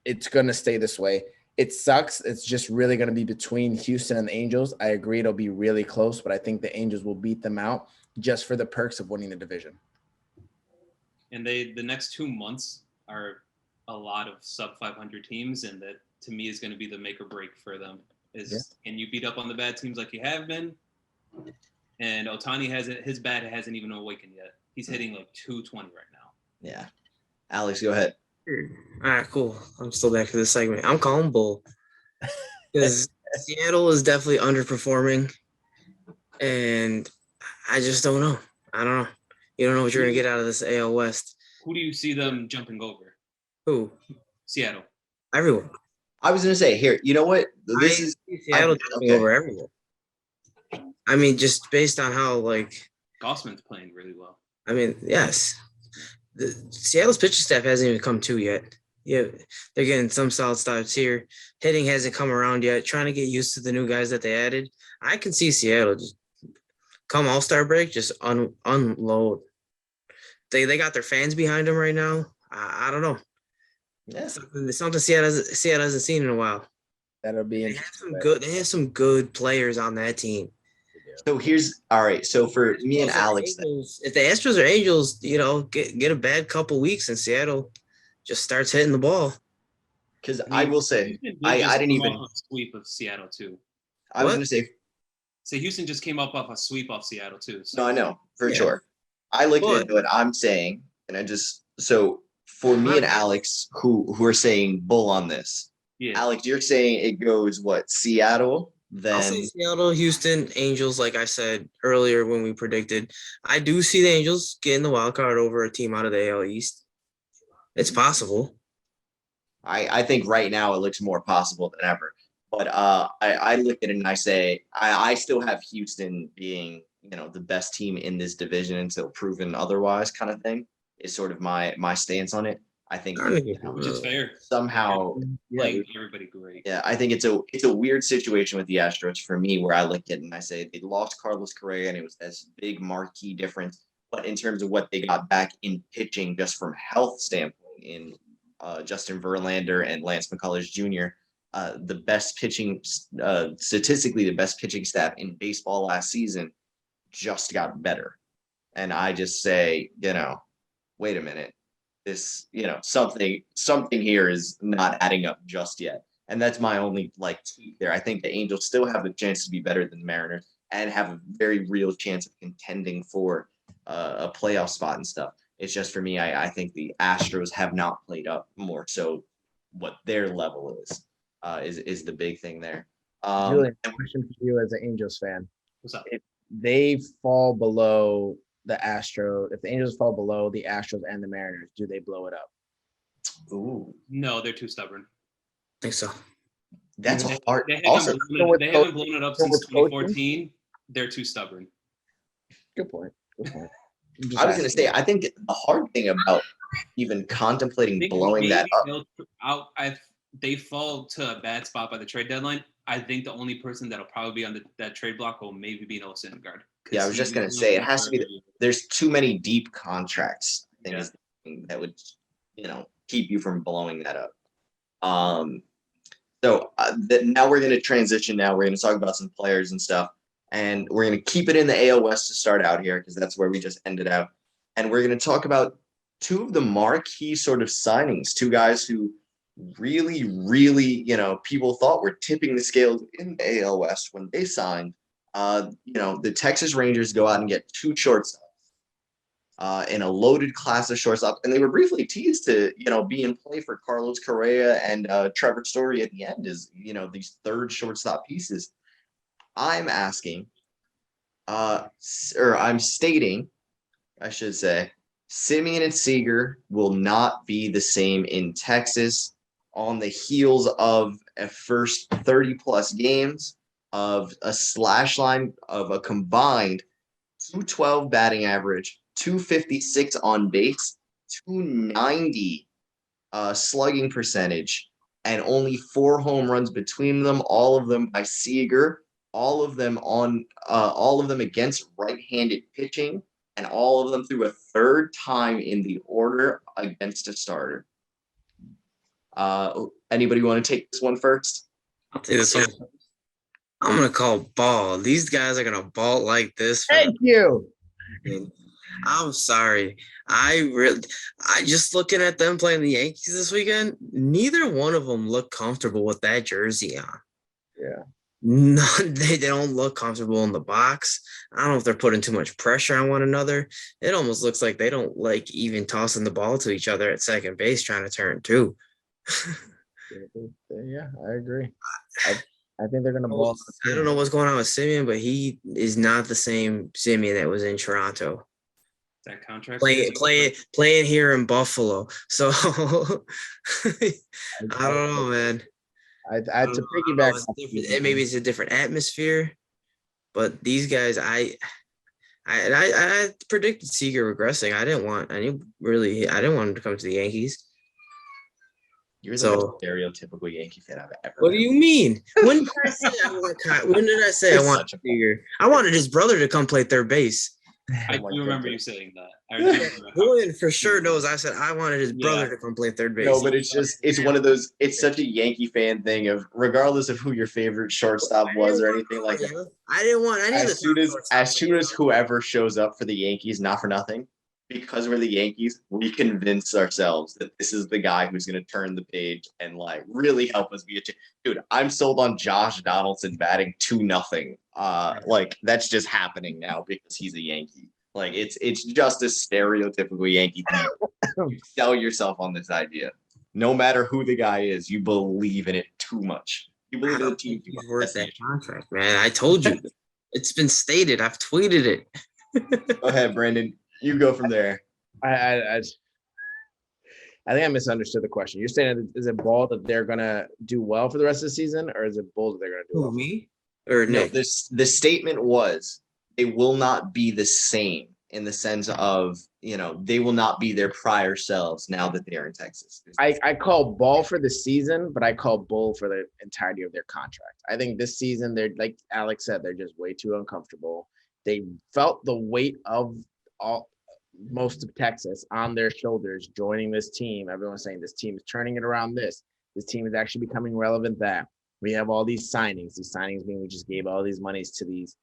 it's going to stay this way. It sucks. It's just really going to be between Houston and the Angels. I agree it'll be really close, but I think the Angels will beat them out just for the perks of winning the division. And the next 2 months are a lot of sub 500 teams, and that to me is going to be the make or break for them. Can you beat up on the bad teams like you have been? And Ohtani his bat hasn't even awakened yet. He's hitting like 220 right now. Yeah. Alex, go ahead. All right, cool. I'm still back for this segment. I'm calling bull because Seattle is definitely underperforming, and I just don't know. I don't know. You don't know what you're going to get out of this AL West. Who do you see them jumping over? Who? Seattle. Everyone. I was going to say, here, you know what? This is Seattle jumping over everyone. I mean, just based on how, like... Gossman's playing really well. I mean, yes. Seattle's pitching staff hasn't even come to yet. Yeah, they're getting some solid starts here. Hitting hasn't come around yet. Trying to get used to the new guys that they added. I can see Seattle just come All-Star break, just unload. They got their fans behind them right now. I don't know. Yeah. Something Seattle hasn't seen in a while. That'll be They have interesting. some good. They have some good players on that team. So here's all right. So for me and Astros are Alex, Angels. If the Astros or Angels, get a bad couple weeks and Seattle just starts hitting the ball. because I will say Houston did I just didn't come even. off a sweep of Seattle too. I was What? gonna say So Houston just came up off a sweep off Seattle too. So. no. I know for Yeah. sure. I looked But- into what I'm saying, and I just so for me and Alex, who are saying bull on this. Yeah. Alex, you're saying it goes what Seattle, I'll say then Seattle, Houston, Angels. Like I said earlier when we predicted, I do see the Angels getting the wild card over a team out of the AL East. It's possible. I think right now it looks more possible than ever. But I look at it and I say I still have Houston being the best team in this division until proven otherwise, kind of thing is sort of my stance on it. I think Which is fair. somehow Playing everybody great. yeah, I think it's a weird situation with the Astros for me where I look at it and I say they lost Carlos Correa and it was this big marquee difference. But in terms of what they got back in pitching, just from health standpoint, in Justin Verlander and Lance McCullers Jr., the best pitching, statistically, the best pitching staff in baseball last season just got better. And I just say, wait a minute, this, something here is not adding up just yet. And that's my only tweak there. I think the Angels still have a chance to be better than the Mariners and have a very real chance of contending for a playoff spot and stuff. It's just for me, I think the Astros have not played up more so what their level is the big thing there. Julian, question for you as an Angels fan. What's up? If they fall below the Astros, if the Angels fall below the Astros and the Mariners, do they blow it up? Ooh, No, they're too stubborn. I think so. that's They hard. haven't, Also, they haven't blown it up since coaching? 2014. They're too stubborn. Good point. Good point. I was going to say, I think the hard thing about even contemplating blowing that up. They fall to a bad spot by the trade deadline. I think the only person that'll probably be on that trade block will maybe be Noah Syndergaard. Yeah, I was just going to say, it has to be, there's too many deep contracts. I think is the thing that would, keep you from blowing that up. So now we're going to transition. Now we're going to talk about some players and stuff. And we're going to keep it in the AL West to start out here because that's where we just ended out. And we're going to talk about two of the marquee sort of signings, two guys who really, really, people thought were tipping the scales in the AL West when they signed. The Texas Rangers go out and get two shortstops in a loaded class of shortstop. And they were briefly teased to, be in play for Carlos Correa and Trevor Story at the end as, these third shortstop pieces. I'm asking, or I'm stating, I should say, Simeon and Seager will not be the same in Texas on the heels of a first 30-plus games of a slash line of a combined 212 batting average, 256 on base, 290 slugging percentage, and only 4 home runs between them, all of them by Seager. All of them against right-handed pitching, and all of them through a third time in the order against a starter. Anybody want to take this one first? I'll take this one. I'm gonna call ball. These guys are gonna ball like this. Thank you. I'm sorry. I just looking at them playing the Yankees this weekend. Neither one of them look comfortable with that jersey on. Yeah. No, they don't look comfortable in the box. I don't know if they're putting too much pressure on one another. It almost looks like they don't like even tossing the ball to each other at second base trying to turn two. Yeah, I agree. I think they're gonna ball. I don't know what's going on with Simeon, but he is not the same Simeon that was in Toronto. That contract Playing here in Buffalo. So I don't know, man. I to piggyback. Maybe it's a different atmosphere, but these guys, I predicted Seager regressing. I didn't want him to come to the Yankees. You're the So- most stereotypical Yankee fan I've ever What do met. you mean? When did I say I want When did I say I You're want such a- Seager? I wanted his brother to come play third base. I Oh my do remember you goodness. saying that. I do remember how- Julian for sure knows. I said I wanted his brother to come play third base. No, but it's one of those, it's such a Yankee fan thing of regardless of who your favorite shortstop was or anything like that. I didn't want any of the As soon as whoever shows up for the Yankees, not for nothing, because we're the Yankees, we convince ourselves that this is the guy who's going to turn the page and like really help us be a dude. I'm sold on Josh Donaldson batting 2-0. Like that's just happening now because he's a Yankee. Like it's just a stereotypical Yankee thing. You sell yourself on this idea. No matter who the guy is, you believe in it too much. You believe in the team too much. He's worth That's the that issue. contract, man. I told you. It's been stated. I've tweeted it. Go ahead, Brandon. You go from there. I think I misunderstood the question. You're saying, is it Ball that they're gonna do well for the rest of the season, or is it Bull that they're gonna do well? Who, me? Or No, Nick? the statement was they will not be the same in the sense of, they will not be their prior selves now that they are in Texas. I call Ball for the season, but I call Bull for the entirety of their contract. I think this season they're, like Alex said, they're just way too uncomfortable. They felt the weight of most of Texas on their shoulders joining this team. Everyone's saying this team is turning it around. This team is actually becoming relevant. That we have all these signings. These signings mean we just gave all these monies to these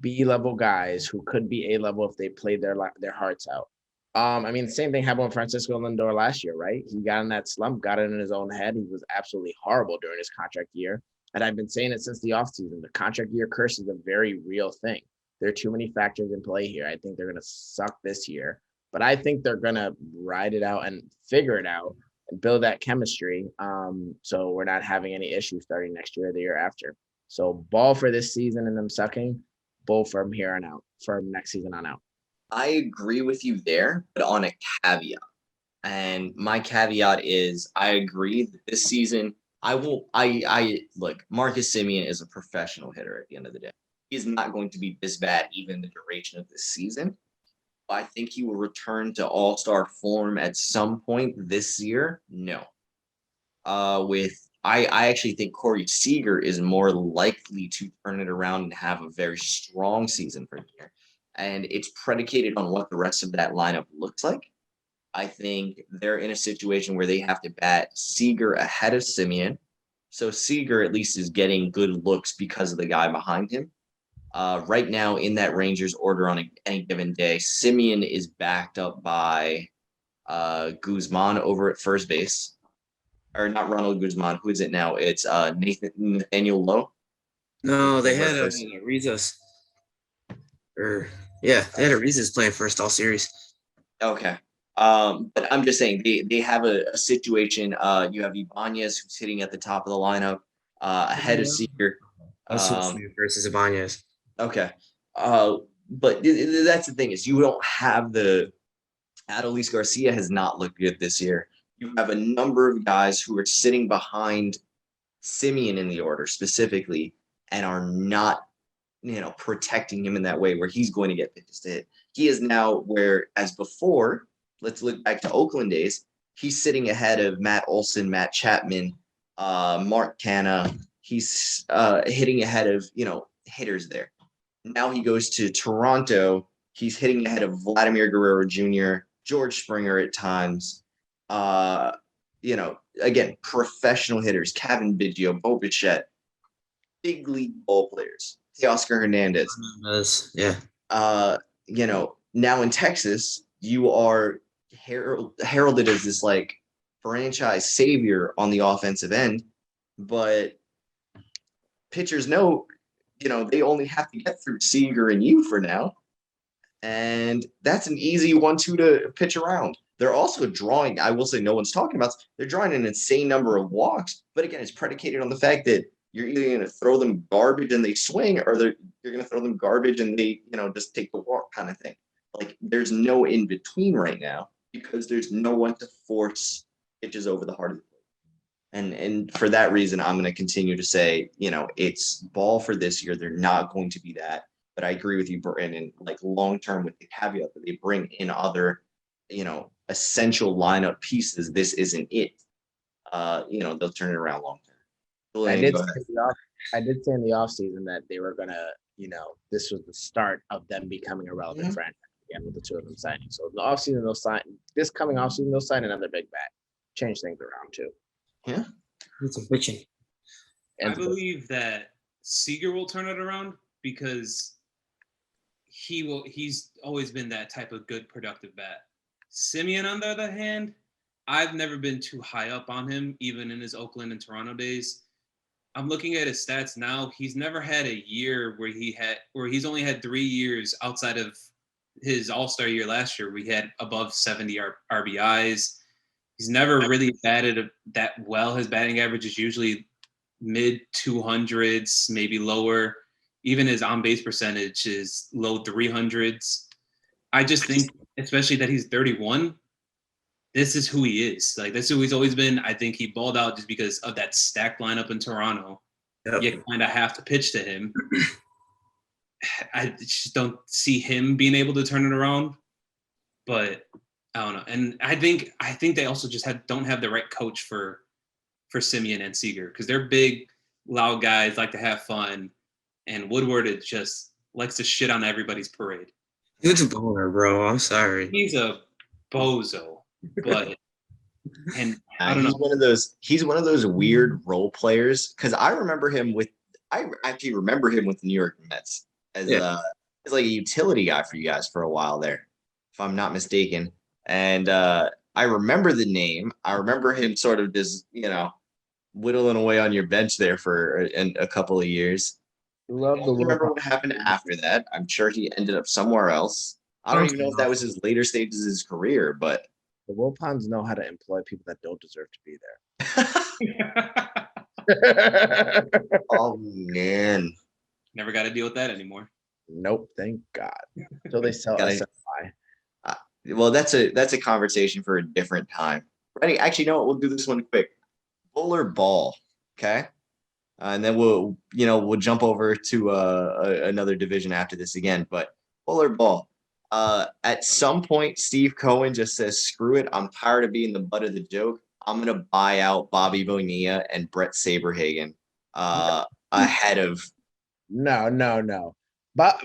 B-level guys who could be A-level if they played their hearts out. The same thing happened with Francisco Lindor last year, right? He got in that slump, got it in his own head. He was absolutely horrible during his contract year. And I've been saying it since the offseason. The contract year curse is a very real thing. There are too many factors in play here. I think they're going to suck this year, but I think they're going to ride it out and figure it out and build that chemistry. So we're not having any issues starting next year or the year after. So Ball for this season and them sucking, Bull from here on out, from next season on out. I agree with you there, but on a caveat. And my caveat is I agree that this season look, Marcus Semien is a professional hitter at the end of the day. He is not going to be this bad even the duration of this season. I think he will return to all-star form at some point this year. No. I actually think Corey Seager is more likely to turn it around and have a very strong season for here. And it's predicated on what the rest of that lineup looks like. I think they're in a situation where they have to bat Seager ahead of Semien. So Seager at least is getting good looks because of the guy behind him. Right now in that Rangers order on any given day, Semien is backed up by Guzman over at first base. Or not Ronald Guzman. Who is it now? It's Nathaniel Lowe. No, they had First. Arizas. They had Arizas playing first all series. Okay. But I'm just saying they have a situation. You have Ibanez who's hitting at the top of the lineup ahead of Seager. Versus Ibanez. Okay. But that's the thing is you don't have Adolis Garcia has not looked good this year. You have a number of guys who are sitting behind Semien in the order specifically and are not, protecting him in that way where he's going to get pitches to hit. He is now where, as before, let's look back to Oakland days, he's sitting ahead of Matt Olson, Matt Chapman, Mark Canha. He's hitting ahead of, hitters there. Now he goes to Toronto. He's hitting ahead of Vladimir Guerrero Jr., George Springer at times. Again, professional hitters, Kevin Biggio, Bo Bichette, big league ball players, Teoscar Hernandez. Yeah. Now in Texas, you are heralded as this like franchise savior on the offensive end, but pitchers know, they only have to get through Seager and you for now. And that's an easy 1-2 to pitch around. They're also drawing, I will say no one's talking about, they're drawing an insane number of walks. But again, it's predicated on the fact that you're either going to throw them garbage and they swing, or you're going to throw them garbage and they, just take the walk kind of thing. Like there's no in between right now because there's no one to force pitches over the heart of the plate. And for that reason, I'm going to continue to say, it's Ball for this year. They're not going to be that. But I agree with you, Brandon, like long-term with the caveat that they bring in other, essential lineup pieces. This isn't it. they'll turn it around long term. I Julian, did go say ahead. I did say in the offseason that they were gonna, this was the start of them becoming a relevant Mhm. franchise again with the two of them signing. So the offseason they'll sign this coming offseason they'll sign another big bat, change things around too. Yeah. It's a bitching. I And believe that Seager will turn it around because he's always been that type of good productive bat. Simeon, on the other hand, I've never been too high up on him, even in his Oakland and Toronto days. I'm looking at his stats now. He's never had a year where he's only had 3 years outside of his All-Star year last year where he had above 70 RBIs. He's never really batted that well. His batting average is usually mid 200s, maybe lower. Even his on base percentage is low 300s. I just think, especially that he's 31, this is who he is. Like, this is who he's always been. I think he balled out just because of that stacked lineup in Toronto. Yep. You kind of have to pitch to him. I just don't see him being able to turn it around. But I don't know. And I think they also just don't have the right coach for Simeon and Seager because they're big, loud guys, like to have fun. And Woodward just likes to shit on everybody's parade. Dude's a boner, bro. I'm sorry. He's a bozo, but I don't know. He's one of those weird role players because I actually remember him with the New York Mets as like a utility guy for you guys for a while there, if I'm not mistaken. And I remember the name. I remember him sort of just whittling away on your bench there for a couple of years. love I the don't remember what happened after that. I'm sure he ended up somewhere else. I don't even know if that was his later stages of his career, but the Wilpons know how to employ people that don't deserve to be there. oh man. Never got to deal with that anymore. Nope, thank God. Until they sell Gotta- SFI. Well, that's a conversation for a different time. Actually, no, we'll do this one quick. Buller ball, okay? And then we'll jump over to another division after this again. But Buller ball. At some point, Steve Cohen just says, "Screw it! I'm tired of being the butt of the joke. I'm gonna buy out Bobby Bonilla and Brett Saberhagen ahead of." No. But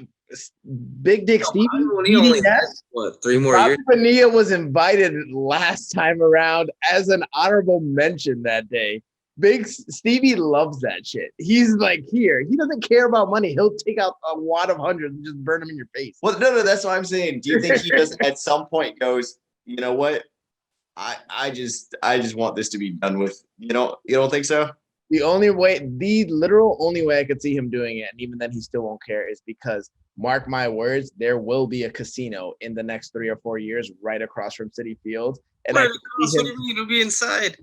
Big Dick Stevie, He only BDS, has, what, 3 more Bobby years? Bonilla was invited last time around as an honorable mention that day. Big Stevie loves that shit. He's like, here. He doesn't care about money. He'll take out a wad of hundreds and just burn them in your face. Well, no, that's what I'm saying. Do you think he just at some point goes, you know what? I just want this to be done with. You don't think so? The literal only way I could see him doing it, and even then he still won't care, is because, mark my words, there will be a casino in the next 3 or 4 years right across from Citi Field. And What do you mean? It'll be inside.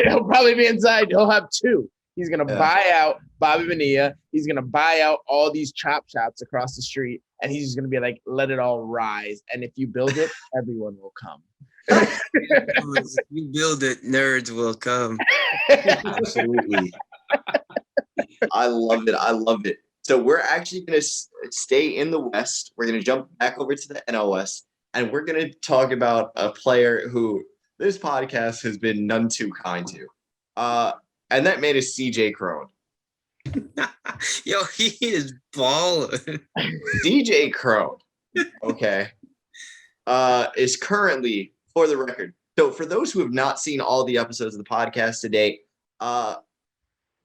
He'll probably be inside. He'll have 2. He's going to buy out Bobby Bonilla. He's going to buy out all these chop shops across the street. And he's just going to be like, let it all rise. And if you build it, everyone will come. If you build it, nerds will come. Absolutely. I love it. So we're actually going to stay in the West. We're going to jump back over to the NL West. And we're going to talk about a player who this podcast has been none too kind to. And that man is CJ Cron. Yo, he is balling. CJ Cron, okay, is currently, for the record. So for those who have not seen all the episodes of the podcast today,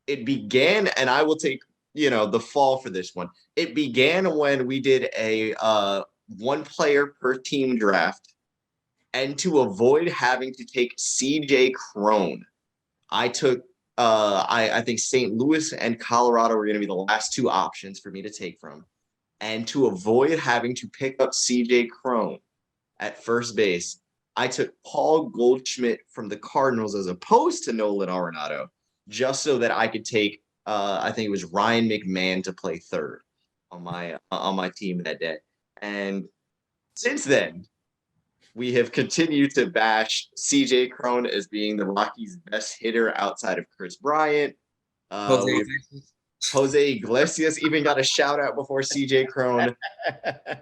it began, and I will take the fall for this one. It began when we did a 1 player per team draft, and to avoid having to take CJ Cron, I took I think St. Louis and Colorado were going to be the last 2 options for me to take from. And to avoid having to pick up CJ Cron at first base, I took Paul Goldschmidt from the Cardinals as opposed to Nolan Arenado, just so that I could take I think it was Ryan McMahon to play third on my team that day. And since then, we have continued to bash CJ Cron as being the Rockies' best hitter outside of Chris Bryant. Jose Iglesias even got a shout out before CJ Cron.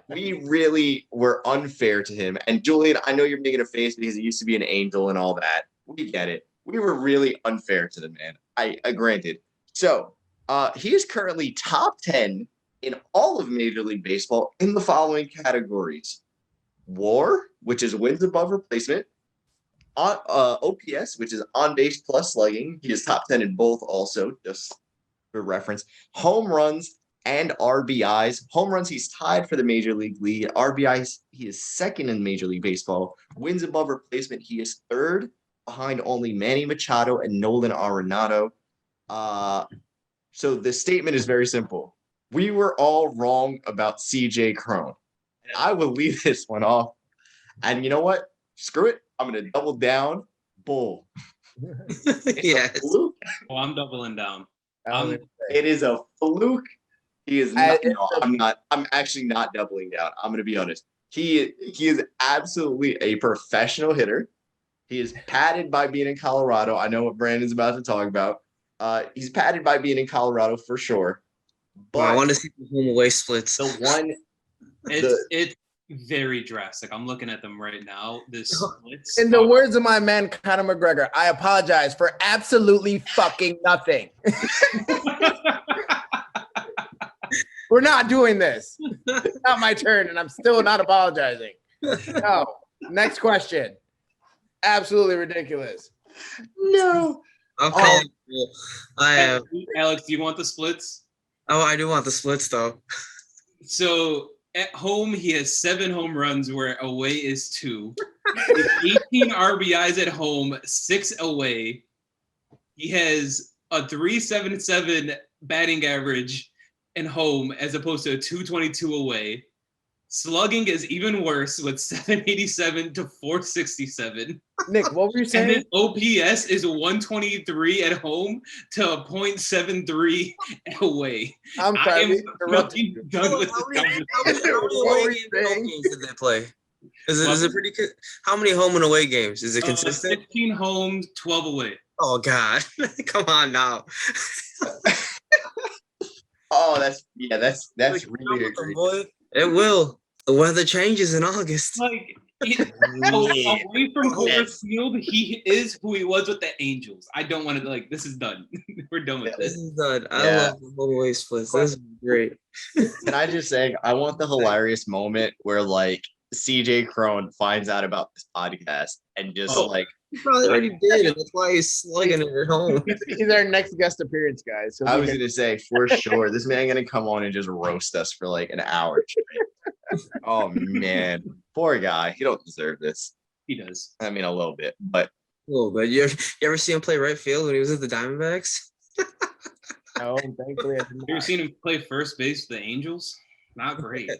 We really were unfair to him. And Julian, I know you're making a face because he used to be an Angel and all that. We get it. we were really unfair to the man. I granted. So he is currently top 10 in all of Major League Baseball in the following categories: WAR, which is wins above replacement; OPS, which is on base plus slugging. He is top 10 in both, also, just for reference. Home runs and RBIs. Home runs, he's tied for the Major League lead. RBIs, he is second in Major League Baseball. Wins above replacement, he is third, behind only Manny Machado and Nolan Arenado. So the statement is very simple. We were all wrong about CJ Cron. And I will leave this one off. And you know what? Screw it. I'm going to double down. Bull. Yes. Fluke. Oh, I'm doubling down. It is a fluke. He is not. No, I'm not. I'm actually not doubling down. I'm going to be honest. He is absolutely a professional hitter. He is padded by being in Colorado. I know what Brandon's about to talk about. He's padded by being in Colorado for sure. But Well, I want to see the home away splits. the one, It's very drastic. I'm looking at them right now. This splits. In the words of my man Conor McGregor, I apologize for absolutely fucking nothing. We're not doing this. It's not my turn, and I'm still not apologizing. No. Next question. Absolutely ridiculous. no. Okay. Well, I have. Alex, do you want the splits? Oh, I do want the splits though. So at home, he has 7 home runs, where away is 2. 18 RBIs at home, 6 away. He has a 377 batting average in home as opposed to a 222 away. Slugging is even worse with 787 to 467. Nick, what were you And saying? his OPS is 123 at home to a .73 away. I'm I sorry. am we interrupted fucking you. done with How this many conversation. away games did they play? Is it pretty? How many home and away games? Is it consistent? 16 home, 12 away. Oh God! Come on now. Oh, that's really a Come great. on, boy. It will. The weather changes in August. Like, Yeah. away from Coors Yes. Field, he is who he was with the Angels. I don't want to, this is done. We're done with This this. is done. I Yeah. love the home away splits. This is great. Can I just say, I want the hilarious moment where CJ Cron finds out about this podcast and just Oh. He probably already did, and that's why he's slugging it at home. He's our next guest appearance, guys. So I was gonna say for sure this man gonna come on and just roast us for an hour straight. Oh man, poor guy. He don't deserve this. He does. I mean, a little bit, but Oh, but you ever see him play right field when he was at the Diamondbacks? no, thankfully I did You ever not. seen him play first base for the Angels? Not great.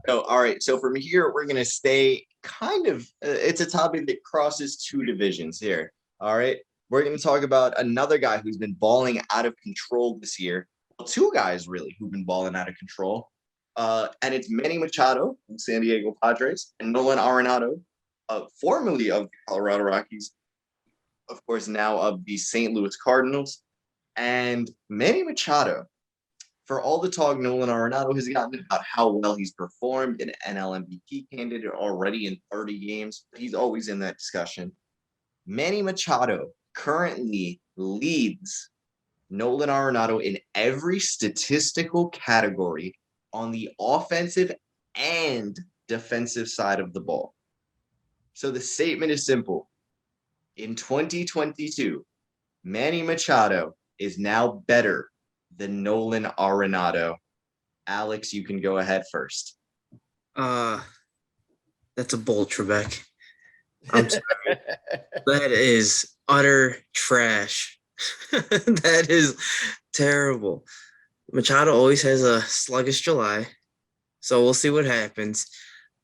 so all right. So from here, we're gonna stay kind of. It's a topic that crosses 2 divisions here. All right, we're gonna talk about another guy who's been balling out of control this year. Well, 2 guys really who've been balling out of control. And it's Manny Machado from San Diego Padres and Nolan Arenado, formerly of the Colorado Rockies, of course, now of the St. Louis Cardinals. And Manny Machado, for all the talk Nolan Arenado has gotten about how well he's performed, an NL MVP candidate already in 30 games, he's always in that discussion. Manny Machado currently leads Nolan Arenado in every statistical category on the offensive and defensive side of the ball. So the statement is simple. In 2022, Manny Machado is now better than Nolan Arenado. Alex, you can go ahead first. That's a bold Trebek. I'm sorry. That is utter trash. That is terrible. Machado always has a sluggish July, so we'll see what happens.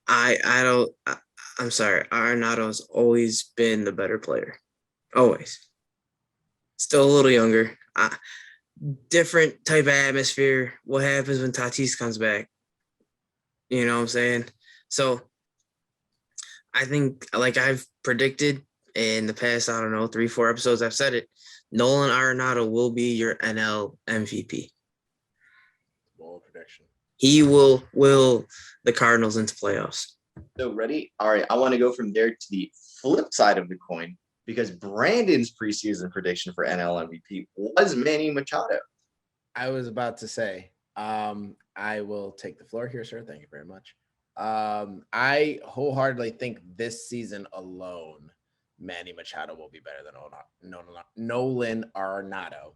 I'm sorry. Arenado's always been the better player. Always. Still a little younger. Different type of atmosphere. What happens when Tatis comes back? You know what I'm saying? So I think, like I've predicted in the past, 3-4 episodes, I've said it, Nolan Arenado will be your NL MVP. Bold prediction. He will the Cardinals into playoffs. So ready? All right. I want to go from there to the flip side of the coin. because Brandon's preseason prediction for NL MVP was Manny Machado. I was about to say, I will take the floor here, sir. Thank you very much. I wholeheartedly think this season alone, Manny Machado will be better than Nolan Arenado.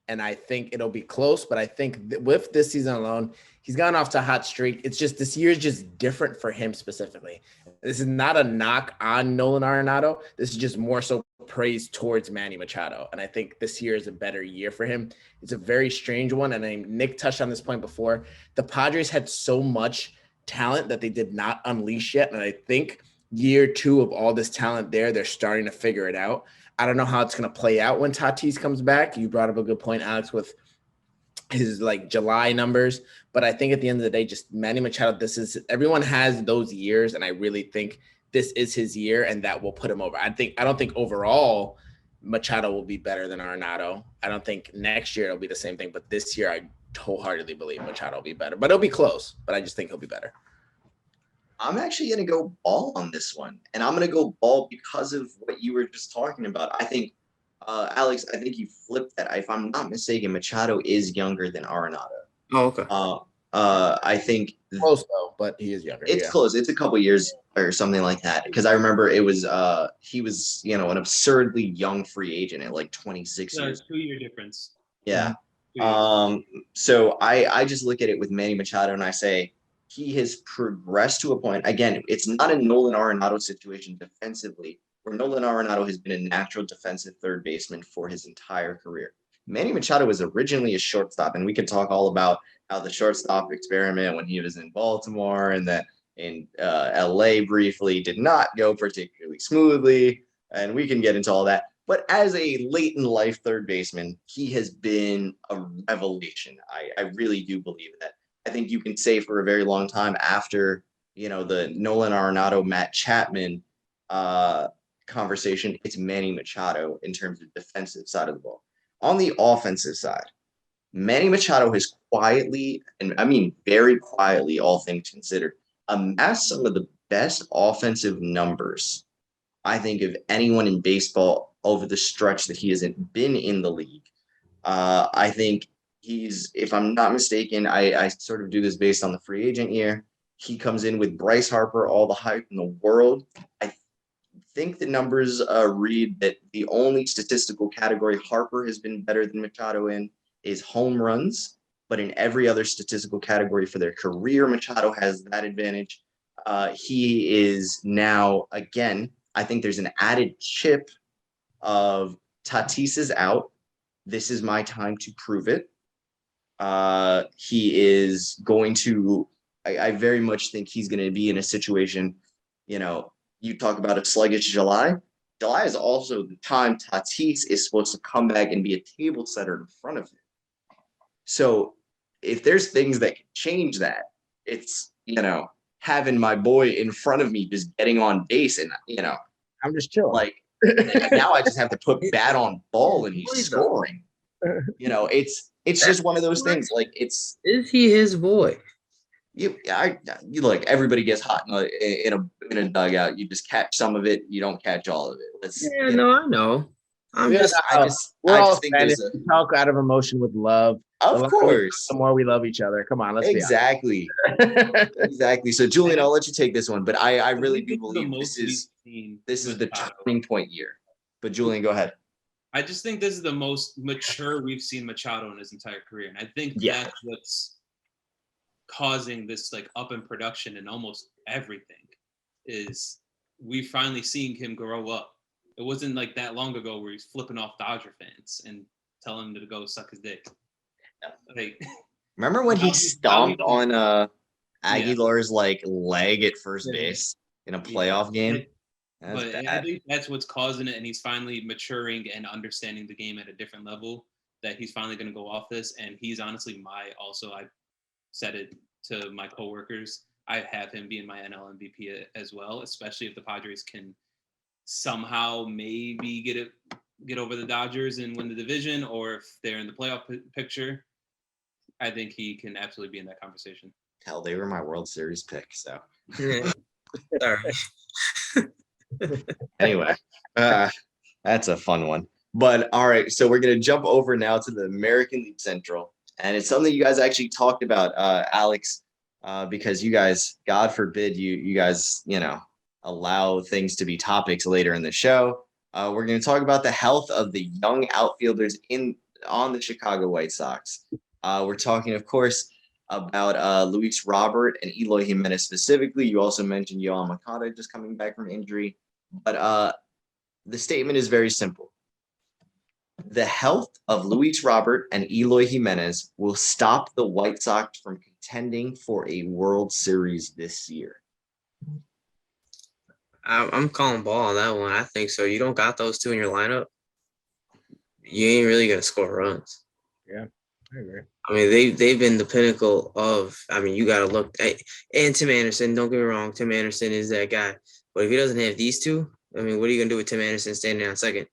And I think it'll be close, but I think with this season alone, he's gone off to a hot streak. It's just this year is just different for him specifically. This is not a knock on Nolan Arenado. This is just more so praise towards Manny Machado. And I think this year is a better year for him. It's a very strange one. And Nick touched on this point before. The Padres had so much talent that they did not unleash yet. And I think year 2 of all this talent there, they're starting to figure it out. I don't know how it's going to play out when Tatis comes back. You brought up a good point, Alex, with his like July numbers. But I think at the end of the day, just Manny Machado, everyone has those years. And I really think this is his year and that will put him over. I don't think overall Machado will be better than Arenado. I don't think next year it'll be the same thing. But this year, I wholeheartedly believe Machado will be better. But it'll be close. But I just think he'll be better. I'm actually going to go ball on this one. And I'm going to go ball because of what you were just talking about. I think, Alex, I think you flipped that. If I'm not mistaken, Machado is younger than Arenado. Oh, okay. I think Close though, but he is younger. it's close. It's a couple years or something like that. Because I remember it was he was, an absurdly young free agent at like 26 years. 2-year difference. Yeah. 2 years. So I just look at it with Manny Machado and I say, he has progressed to a point. Again, it's not a Nolan Arenado situation defensively, where Nolan Arenado has been a natural defensive third baseman for his entire career. Manny Machado was originally a shortstop, and we could talk all about how the shortstop experiment when he was in Baltimore and that in LA briefly did not go particularly smoothly, and we can get into all that. But as a late in life third baseman, he has been a revelation. I really do believe that. I think you can say for a very long time after, the Nolan Arenado, Matt Chapman conversation, it's Manny Machado in terms of defensive side of the ball. On the offensive side, Manny Machado has quietly, and I mean very quietly, all things considered, amassed some of the best offensive numbers, I think, of anyone in baseball over the stretch that he hasn't been in the league. I think if I'm not mistaken, I sort of do this based on the free agent year. He comes in with Bryce Harper, all the hype in the world. I think the numbers read that the only statistical category Harper has been better than Machado in is home runs. But in every other statistical category for their career, Machado has that advantage. He is now, again, I think there's an added chip of Tatis is out. This is my time to prove it. He is going to, I very much think he's going to be in a situation, you talk about a sluggish July. July is also the time Tatis is supposed to come back and be a table setter in front of him. So if there's things that can change that, it's, having my boy in front of me just getting on base and, I'm just chilling. like now I just have to put bat on ball and he's scoring. It's just one of those things. Like Is he his boy? you look. Everybody gets hot in a dugout. You just catch some of it. You don't catch all of it. I know. I We're just all think Spanish. there's We talk out of emotion with love. of course, The more we love each other. Come on, let's exactly. So Julian, I'll let you take this one, but I really do believe this is the turning point year. But Julian, go ahead. I just think this is the most mature we've seen Machado in his entire career. And I think that's what's causing this like up in production and almost everything is we finally seeing him grow up. It wasn't like that long ago where he's flipping off Dodger fans and telling them to go suck his dick. Like, remember when he stomped on Aguilar's leg at first base in a playoff game? But I think that's what's causing it, and he's finally maturing and understanding the game at a different level, that he's finally going to go off this. And he's honestly I said it to my coworkers, I have him being my NL MVP as well, especially if the Padres can somehow maybe get over the Dodgers and win the division, or if they're in the playoff picture. I think he can absolutely be in that conversation. Hell, they were my World Series pick, so. Sorry. Anyway, That's a fun one. But all right, so we're gonna jump over now to the American League Central, and it's something you guys actually talked about, Alex, because you guys, God forbid, you guys, allow things to be topics later in the show. We're gonna talk about the health of the young outfielders in on the Chicago White Sox. We're talking, of course, about Luis Robert and Eloy Jimenez specifically. You also mentioned Yohan Machado just coming back from injury, but the statement is very simple. The health of Luis Robert and Eloy Jimenez will stop the White Sox from contending for a World Series this year. I'm calling ball on that one. I think so. You don't got those two in your lineup, you ain't really gonna score runs. Yeah, I agree. I mean, they've been the pinnacle of. I mean, you got to look at and Tim Anderson. Don't get me wrong, Tim Anderson is that guy. But if he doesn't have these two, I mean, what are you gonna do with Tim Anderson standing on second?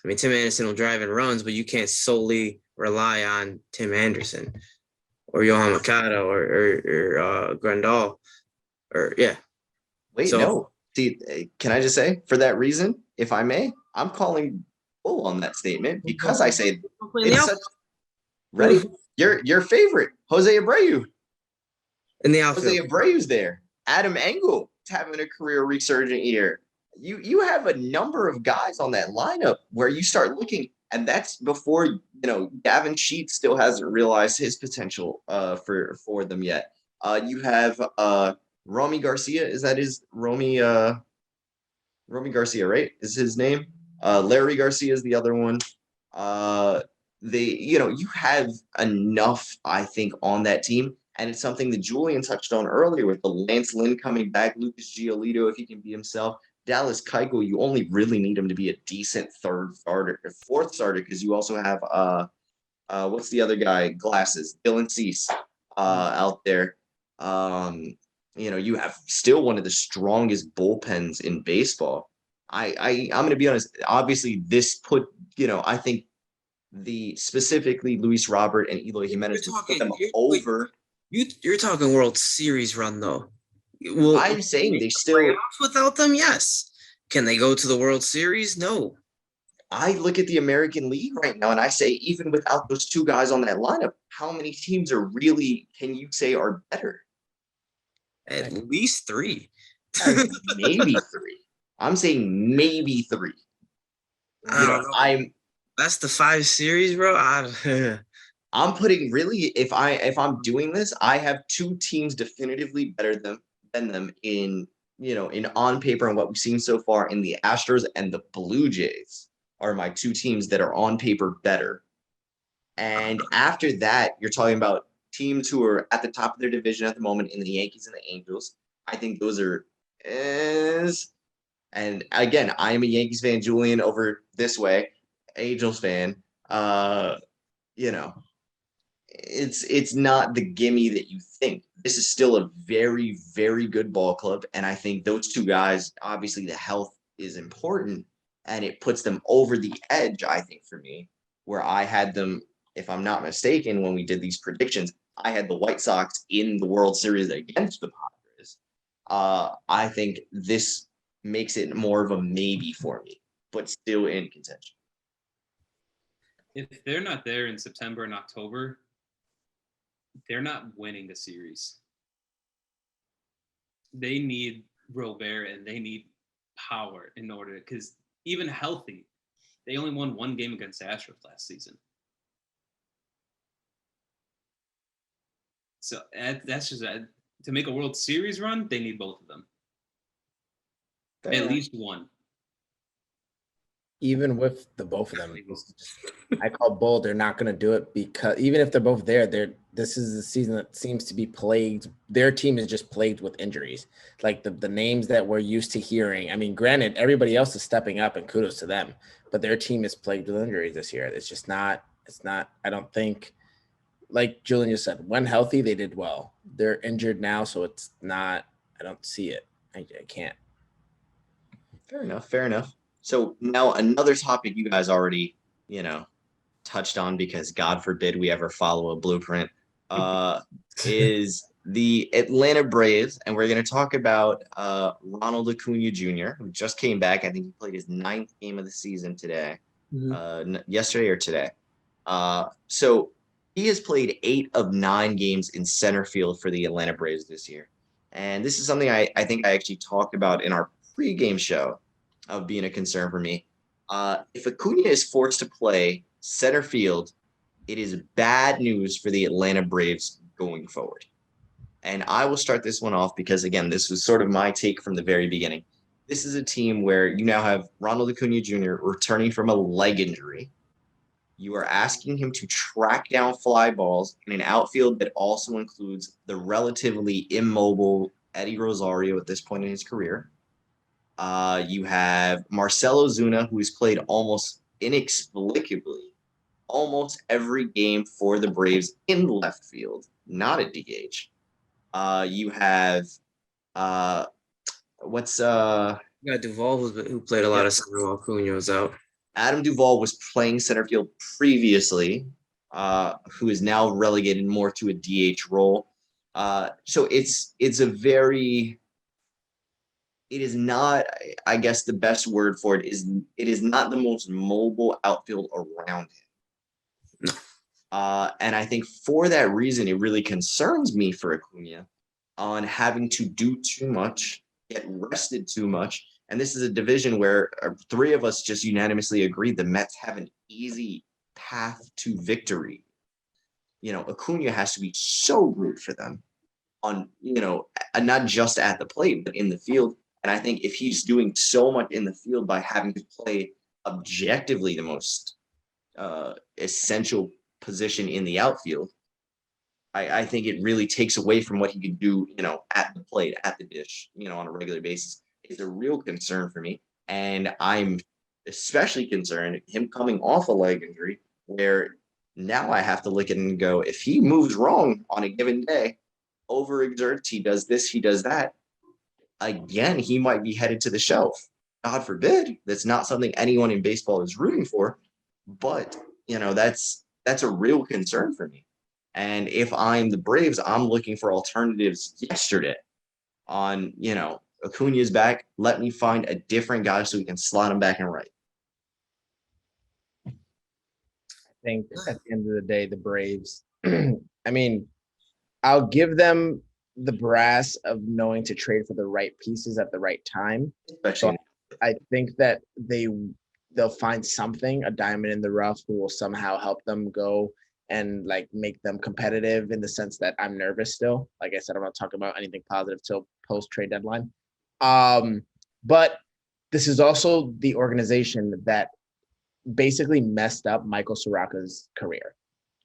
I mean, Tim Anderson will drive in runs, but you can't solely rely on Tim Anderson or Yohan Machado or Grandal or yeah. Wait, So- no. See, can I just say, for that reason, if I may, I'm calling bull on that statement because I say it's such. Ready? Your favorite, Jose Abreu. in the Jose outfield. Abreu's there. Adam Engel is having a career resurgent year. You have a number of guys on that lineup where you start looking, and that's before Gavin Sheets still hasn't realized his potential for them yet. You have Romy Garcia. Is that his Romy Garcia, right? Is his name? Larry Garcia is the other one. You have enough, I think, on that team. And it's something that Julian touched on earlier with the Lance Lynn coming back, Lucas Giolito, if he can be himself. Dallas Keuchel, you only really need him to be a decent third starter or fourth starter because you also have what's the other guy? Glasses, Dylan Cease out there. You have still one of the strongest bullpens in baseball. I'm going to be honest. Obviously, this put I think the specifically Luis Robert and Eloy Jimenez would put them over. You're talking World Series run though. Well, I'm saying they still. Playoffs without them, yes. Can they go to the World Series? No. I look at the American League right now and I say, even without those two guys on that lineup, how many teams are really, can you say, are better? At least three. Maybe three. I'm saying maybe three. That's the 5 series, bro. I'm putting really, if I'm doing this, I have two teams definitively better than them in on paper and what we've seen so far. In the Astros and the Blue Jays are my two teams that are on paper better. And after that, you're talking about teams who are at the top of their division at the moment in the Yankees and the Angels. I think those are and again, I am a Yankees fan, Julian over this way, Angels fan. It's not the gimme that you think. This is still a very, very good ball club. And I think those two guys, obviously the health is important and it puts them over the edge, I think, for me, where I had them, if I'm not mistaken, when we did these predictions, I had the White Sox in the World Series against the Padres. I think this makes it more of a maybe for me, but still in contention. If they're not there in September and October, they're not winning the series. They need Robert and they need power in order, because even healthy, they only won one game against the Astros last season. So that's just to make a World Series run, they need both of them. At least one. Even with the both of them, I call bull. They're not going to do it because even if they're both there, this is the season that seems to be plagued. Their team is just plagued with injuries. Like the names that we're used to hearing. I mean, granted, everybody else is stepping up and kudos to them, but their team is plagued with injuries this year. It's just not. It's not. I don't think. Like Julian just said, when healthy, they did well. They're injured now, so it's not. I don't see it. I can't. Fair enough. So now another topic you guys already, touched on, because God forbid we ever follow a blueprint, is the Atlanta Braves, and we're going to talk about Ronald Acuna Jr., who just came back. I think he played his 9th game of the season today, yesterday or today. So he has played 8 of 9 games in center field for the Atlanta Braves this year. And this is something I think I actually talked about in our pregame show of being a concern for me. If Acuna is forced to play center field, it is bad news for the Atlanta Braves going forward. And I will start this one off because, again, this was sort of my take from the very beginning. This is a team where you now have Ronald Acuna Jr. returning from a leg injury. You are asking him to track down fly balls in an outfield that also includes the relatively immobile Eddie Rosario at this point in his career. You have Marcell Ozuna, who has played almost inexplicably almost every game for the Braves in left field, not at DH. You have what's You got Duvall, who played a lot of center while Acuna was out. Adam Duvall was playing center field previously, who is now relegated more to a DH role. So it's a very, it is not, I guess the best word for it is not the most mobile outfield around him. And I think for that reason, it really concerns me for Acuna on having to do too much, get rested too much. And this is a division where 3 of us just unanimously agreed the Mets have an easy path to victory. Acuna has to be so good for them on, not just at the plate, but in the field. And I think if he's doing so much in the field by having to play objectively the most essential position in the outfield, I think it really takes away from what he could do, at the plate, at the dish, on a regular basis. Is a real concern for me. And I'm especially concerned him coming off a leg injury where now I have to look at him and go, if he moves wrong on a given day, overexerts, he does this, he does that, again, he might be headed to the shelf. God forbid. That's not something anyone in baseball is rooting for. But, that's a real concern for me. And if I'm the Braves, I'm looking for alternatives yesterday on, Acuna's back. Let me find a different guy so we can slot him back in right. I think at the end of the day, the Braves, I mean, I'll give them the brass of knowing to trade for the right pieces at the right time. Especially, so I think that they'll find something, a diamond in the rough, who will somehow help them go and make them competitive, in the sense that I'm nervous still. Like I said, I'm not talking about anything positive till post trade deadline. But this is also the organization that basically messed up Michael Soraka's career.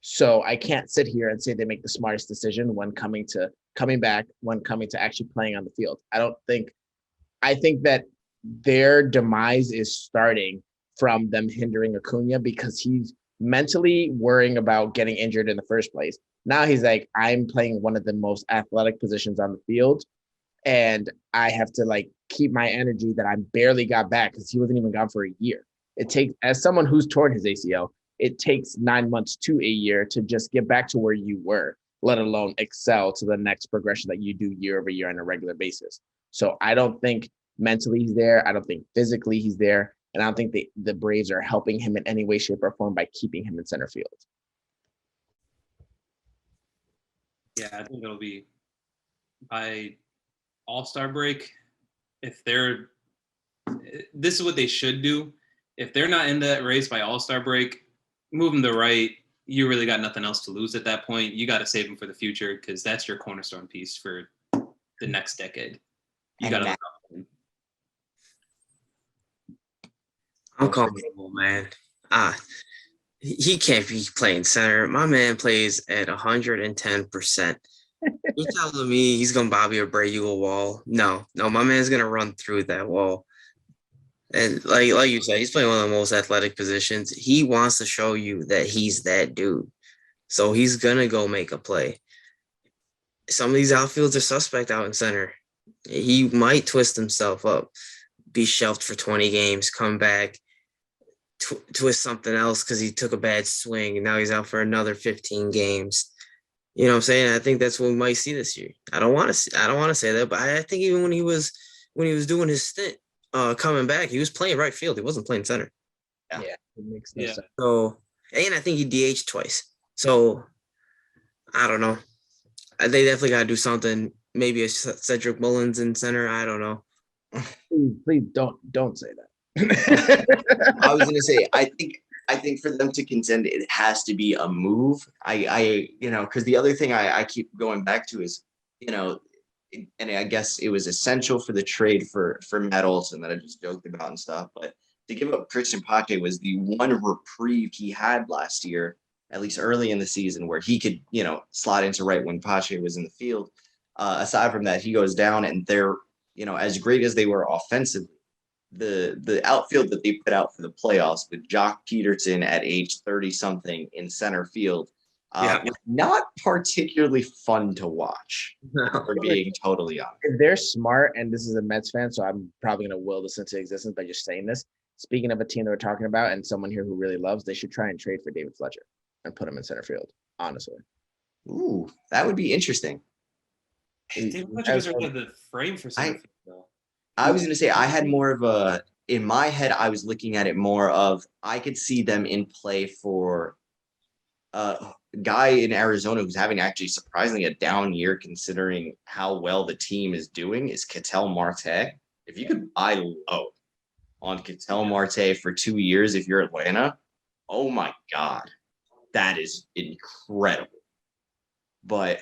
So I can't sit here and say they make the smartest decision when coming back, when coming to actually playing on the field. I think that their demise is starting from them hindering Acuna, because he's mentally worrying about getting injured in the first place. Now he's like, I'm playing one of the most athletic positions on the field, and I have to keep my energy that I barely got back, because he wasn't even gone for a year. It takes, as someone who's torn his ACL, it takes 9 months to a year to just get back to where you were, let alone excel to the next progression that you do year over year on a regular basis. So I don't think mentally he's there. I don't think physically he's there. And I don't think the Braves are helping him in any way, shape, or form by keeping him in center field. Yeah, I think it'll be by All-Star break. This is what they should do. If they're not in that race by All-Star break, move them to right. You really got nothing else to lose at that point. You got to save them for the future, because that's your cornerstone piece for the next decade. You got to. I'm comfortable, man. He can't be playing center. My man plays at 110%. You telling me he's gonna Bobby Abreu a wall? No, my man's gonna run through that wall. And like you said, he's playing one of the most athletic positions. He wants to show you that he's that dude. So he's gonna go make a play. Some of these outfields are suspect out in center. He might twist himself up, be shelved for 20 games, come back, twist something else because he took a bad swing, and now he's out for another 15 games. You know what I'm saying? I think that's what we might see this year. I don't want to say that, but I think even when he was doing his stint coming back, he was playing right field. He wasn't playing center. Yeah. Yeah, it makes no Yeah. sense. So, and I think he DH'd twice. So, I don't know. They definitely got to do something. Maybe a Cedric Mullins in center. I don't know. Please don't say that. I was gonna say, I think for them to contend, it has to be a move. Because the other thing I keep going back to is, and I guess it was essential for the trade for Matt Olson that I just joked about and stuff. But to give up Christian Pache was the one reprieve he had last year, at least early in the season, where he could, slot into right when Pache was in the field. Aside from that, he goes down, and they're, as great as they were offensively, the outfield that they put out for the playoffs with Jock Peterson at age 30 something in center field was not particularly fun to watch, for being totally honest. If they're smart, and this is a Mets fan, so I'm probably going to will this into existence by just saying this. Speaking of a team that we're talking about and someone here who really loves, they should try and trade for David Fletcher and put him in center field, honestly. Ooh, that would be interesting. David Fletcher doesn't really have the frame for center field, though. I was going to say, I had more of a, in my head, I was looking at it more of, I could see them in play for a guy in Arizona who's having actually surprisingly a down year considering how well the team is doing is Ketel Marte. If you could buy low on Ketel Marte for 2 years, if you're Atlanta, oh my God, that is incredible. But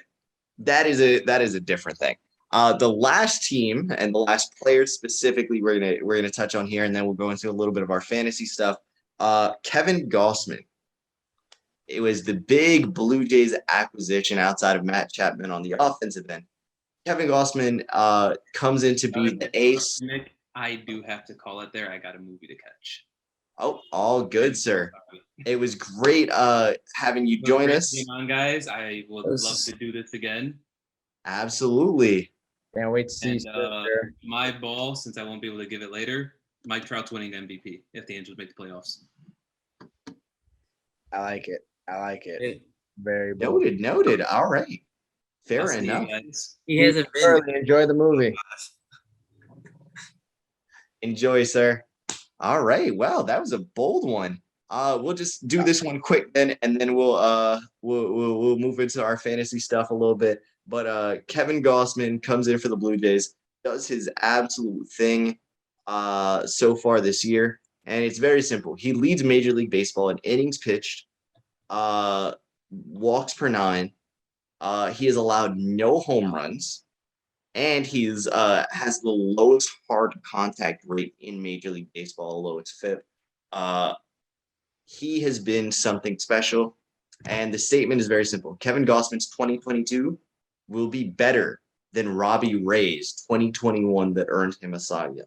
that is a different thing. The last team and the last player specifically we're gonna touch on here, and then we'll go into a little bit of our fantasy stuff. Kevin Gossman. It was the big Blue Jays acquisition outside of Matt Chapman on the offensive end. Kevin Gossman comes in to be the ace. Nick, I do have to call it there. I got a movie to catch. Oh, all good, sir. It was great having you join us. Being on, guys. I would love to do this again. Absolutely. Can't wait to see And, my ball, since I won't be able to give it later, Mike Trout's winning MVP if the Angels make the playoffs. I like it. Hey, Very bold. Noted. All right. Fair I'll see you enough. guys. he hasn't been. Thoroughly enjoy the movie. Enjoy, sir. All right. Well, that was a bold one. We'll just do this one quick then, and then we'll move into our fantasy stuff a little bit. But Kevin Gossman comes in for the Blue Jays, does his absolute thing so far this year, and it's very simple. He leads Major League Baseball in innings pitched, walks per 9. He has allowed no home runs, and he's has the lowest hard contact rate in Major League Baseball, lowest FIP. He has been something special, and the statement is very simple. Kevin Gossman's 2022 will be better than Robbie Ray's 2021 that earned him a Cy Young.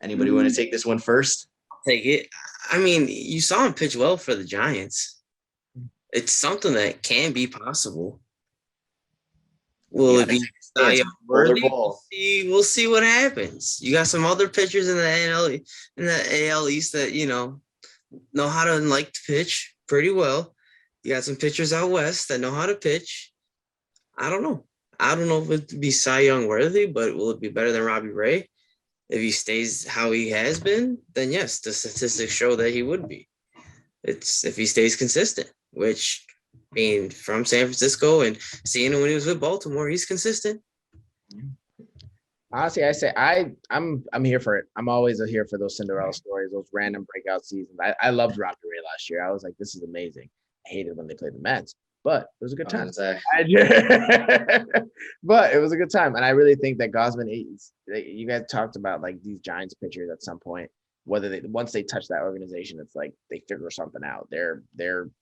Anybody want to take this one first? Take it. I mean, you saw him pitch well for the Giants. It's something that can be possible. Will it be Cy Young worthy? We'll see what happens. You got some other pitchers in the AL East that know how to like to pitch pretty well. You got some pitchers out west that know how to pitch. I don't know. I don't know if it'd be Cy Young worthy, but will it be better than Robbie Ray? If he stays how he has been, then yes, the statistics show that he would be. It's if he stays consistent, which being from San Francisco and seeing him when he was with Baltimore, he's consistent. Honestly, I say I'm here for it. I'm always here for those Cinderella stories, those random breakout seasons. I loved Robbie Ray last year. I was like, this is amazing. I hated when they played the Mets, but it was a good time. But it was a good time, and I really think that Gossman. You guys talked about like these Giants pitchers at some point. Whether once they touch that organization, it's like they figure something out. They're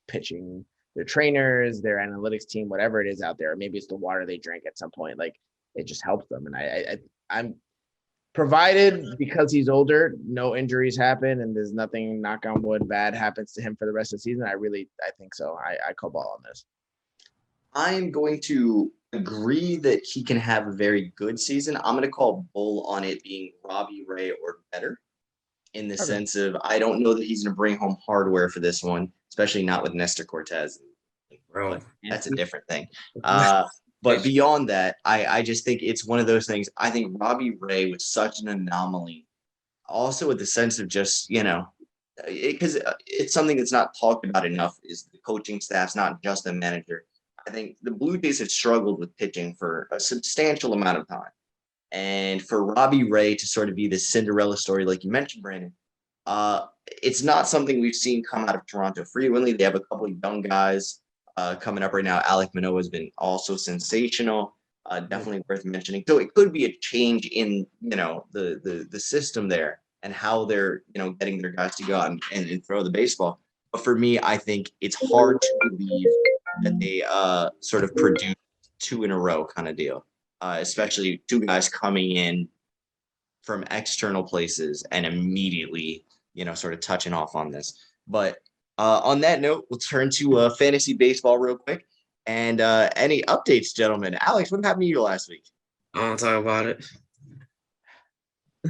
pitching, their trainers, their analytics team, whatever it is out there. Maybe it's the water they drink at some point. Like it just helps them, and I'm provided because he's older, no injuries happen, and there's nothing, knock on wood, bad happens to him for the rest of the season. I think so. I call ball on this. I'm going to agree that he can have a very good season. I'm going to call bull on it being Robbie Ray or better, in the sense of I don't know that he's going to bring home hardware for this one, especially not with Nestor Cortez and Bro. But that's a different thing. But beyond that, I just think it's one of those things. I think Robbie Ray was such an anomaly. Also, with the sense of just, because it's something that's not talked about enough is the coaching staff's not just the manager. I think the Blue Jays have struggled with pitching for a substantial amount of time. And for Robbie Ray to sort of be this Cinderella story, like you mentioned, Brandon, it's not something we've seen come out of Toronto frequently. They have a couple of young guys coming up right now. Alek Manoah has been also sensational. Definitely worth mentioning. So it could be a change in the system there and how they're getting their guys to go out and throw the baseball. But for me, I think it's hard to believe that they sort of produce two in a row kind of deal, especially two guys coming in from external places and immediately sort of touching off on this. But on that note, we'll turn to fantasy baseball real quick. And any updates, gentlemen? Alex, what happened to you last week? I don't talk about it.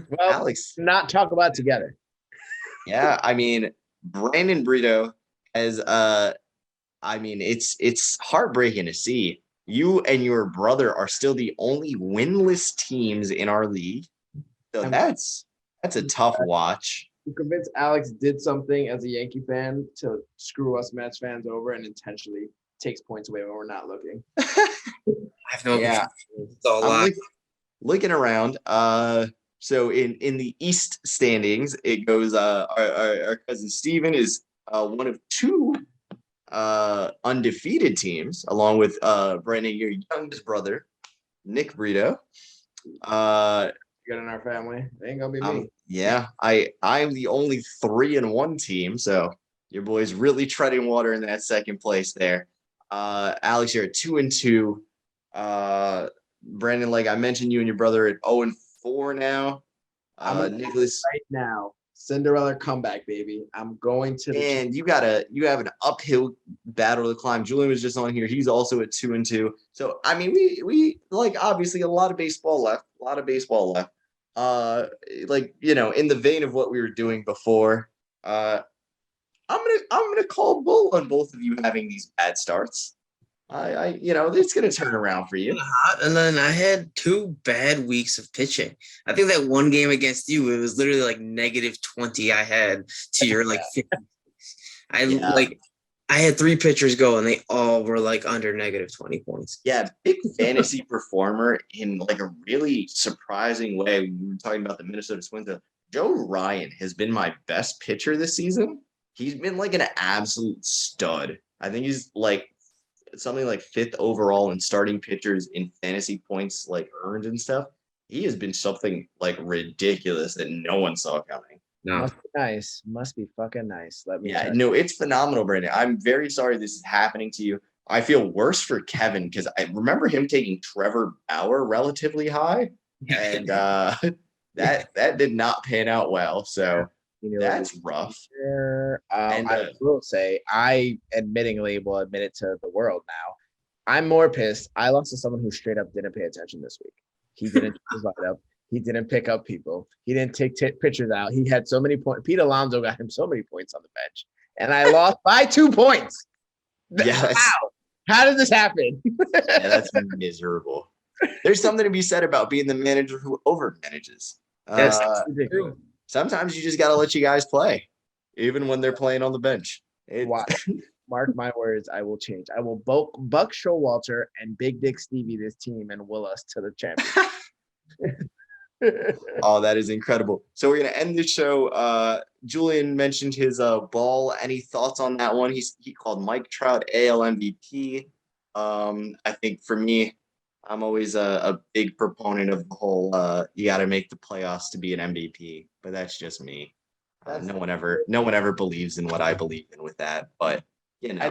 Well, Alex, not talk about it together. yeah, I mean, Brandon Brito has it's heartbreaking to see. You and your brother are still the only winless teams in our league. So that's a tough watch. I'm convinced Alex did something as a Yankee fan to screw us Mets fans over and intentionally takes points away when we're not looking. I have no Yeah. It's all I'm live. looking around. So in the East standings, it goes our cousin Steven is one of two undefeated teams, along with Brandon, your youngest brother, Nick Brito. Good in our family. It ain't gonna be me. Yeah, I'm the only 3-1 team, so your boy's really treading water in that second place there. Alex, you're at 2-2. Brandon, like I mentioned, you and your brother at 0-4 now. Nicholas, Right now, Cinderella comeback, baby. I'm going to the and you have an uphill battle to climb. Julian was just on here. He's also at 2-2. So I mean, we like obviously a lot of baseball left. In the vein of what we were doing before, I'm gonna call bull on both of you having these bad starts. It's gonna turn around for you. Hot, and then I had 2 bad weeks of pitching. I think that one game against you, it was literally like -20 I had to your like 50. I had 3 pitchers go and they all were like under -20 points. Yeah, big fantasy performer in like a really surprising way. We were talking about the Minnesota Twins. Joe Ryan has been my best pitcher this season. He's been like an absolute stud. I think he's like something like 5th overall in starting pitchers in fantasy points like earned and stuff. He has been something like ridiculous that no one saw coming. No. Must be nice. Must be fucking nice. Let me. Yeah, no, it's phenomenal, Brandon. I'm very sorry this is happening to you. I feel worse for Kevin because I remember him taking Trevor Bauer relatively high, and that did not pan out well. So that's rough. I will say, I admittingly will admit it to the world now. I'm more pissed. I lost to someone who straight up didn't pay attention this week. He didn't light up. He didn't pick up people. He didn't take pitchers out. He had so many points. Pete Alonso got him so many points on the bench, and I lost by 2 points. Yes. How did this happen? Yeah, that's miserable. There's something to be said about being the manager who over manages. That's ridiculous. Sometimes you just got to let you guys play, even when they're playing on the bench. Watch. Mark my words, I will change. I will Buck Showalter and Big Dick Stevie this team and will us to the championship. Oh, that is incredible. So we're going to end the show. Julian mentioned his ball. Any thoughts on that one? He called Mike Trout AL MVP. I think for me, I'm always a big proponent of the whole you got to make the playoffs to be an MVP, but that's just me. No one ever believes in what I believe in with that, but I think I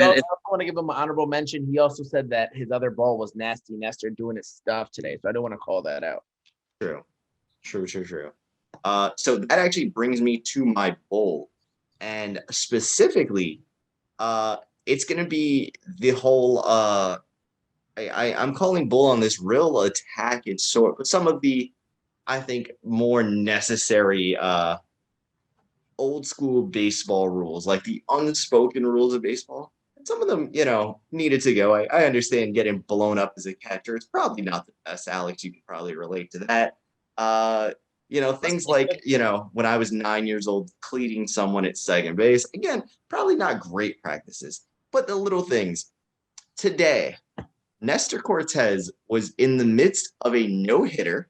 also want to give him an honorable mention. He also said that his other ball was Nasty Nestor doing his stuff today, so I don't want to call that out. True. So that actually brings me to my bowl, and specifically, it's going to be the whole. I'm calling bull on this real attack. It's but some of the, I think, more necessary old school baseball rules, like the unspoken rules of baseball. some of them, needed to go. I understand getting blown up as a catcher. It's probably not the best, Alex. You can probably relate to that. Things like, when I was 9 years old, cleating someone at second base. Again, probably not great practices, but the little things. Today, Nestor Cortez was in the midst of a no-hitter.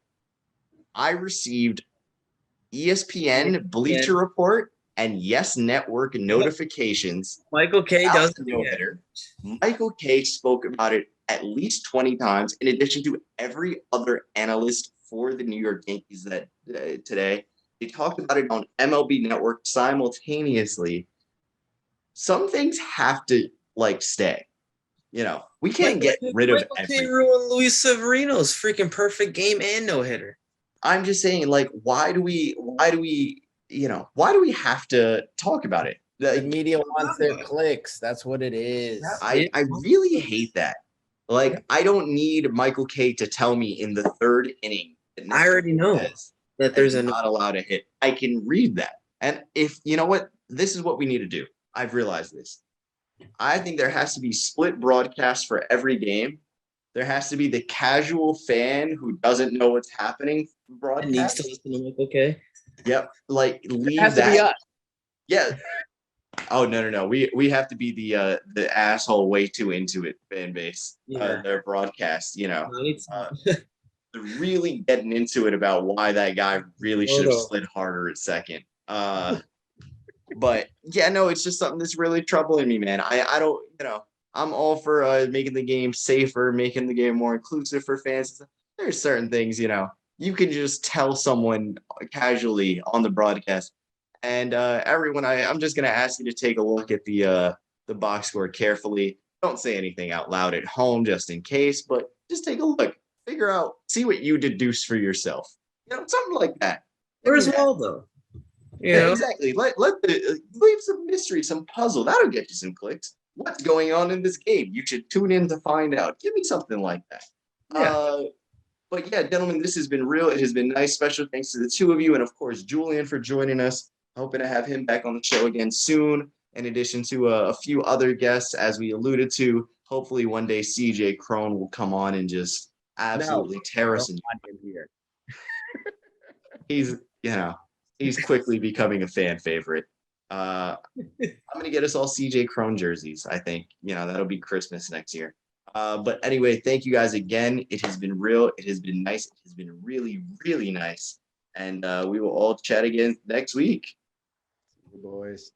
I received ESPN Bleacher Report and Yes Network notifications. Michael K about does the no-hitter. Michael K spoke about it at least 20 times, in addition to every other analyst for the New York Yankees that today. They talked about it on MLB Network simultaneously. Some things have to stay. We can't get rid of Michael K everything. ruined Luis Severino's freaking perfect game and no hitter. I'm just saying, why do we have to talk about it? The media wants their clicks. That's what it is. I really hate that. I don't need Michael K to tell me in the third inning. I already know that there's not allowed to hit. I can read that. And if you know what, this is what we need to do. I've realized this. I think there has to be split broadcasts for every game. There has to be the casual fan who doesn't know what's happening broadcast. Needs to listen to Michael K. Yep. Leave has that. To be us. Yeah. Oh no. We have to be the asshole way too into it fan base. Yeah. Their broadcast, really getting into it about why that guy really should have slid harder at second. But yeah, no, it's just something that's really troubling me, man. I don't, I'm all for making the game safer, making the game more inclusive for fans. There's certain things, you can just tell someone casually on the broadcast. And everyone, I'm just gonna ask you to take a look at the box score carefully. Don't say anything out loud at home, just in case. But just take a look, figure out, see what you deduce for yourself. Something like that. Where's Waldo? Yeah, exactly. Leave some mystery, some puzzle. That'll get you some clicks. What's going on in this game? You should tune in to find out. Give me something like that. Yeah. But yeah, gentlemen, this has been real. It has been nice. Special thanks to the two of you, and of course Julian for joining us. Hoping to have him back on the show again soon. In addition to a few other guests, as we alluded to, hopefully one day CJ Cron will come on and just absolutely tear us. Here. He's quickly becoming a fan favorite. I'm gonna get us all CJ Cron jerseys. I think that'll be Christmas next year. But anyway, thank you guys again. It has been real. It has been nice. It has been really, really nice. And we will all chat again next week. Boys.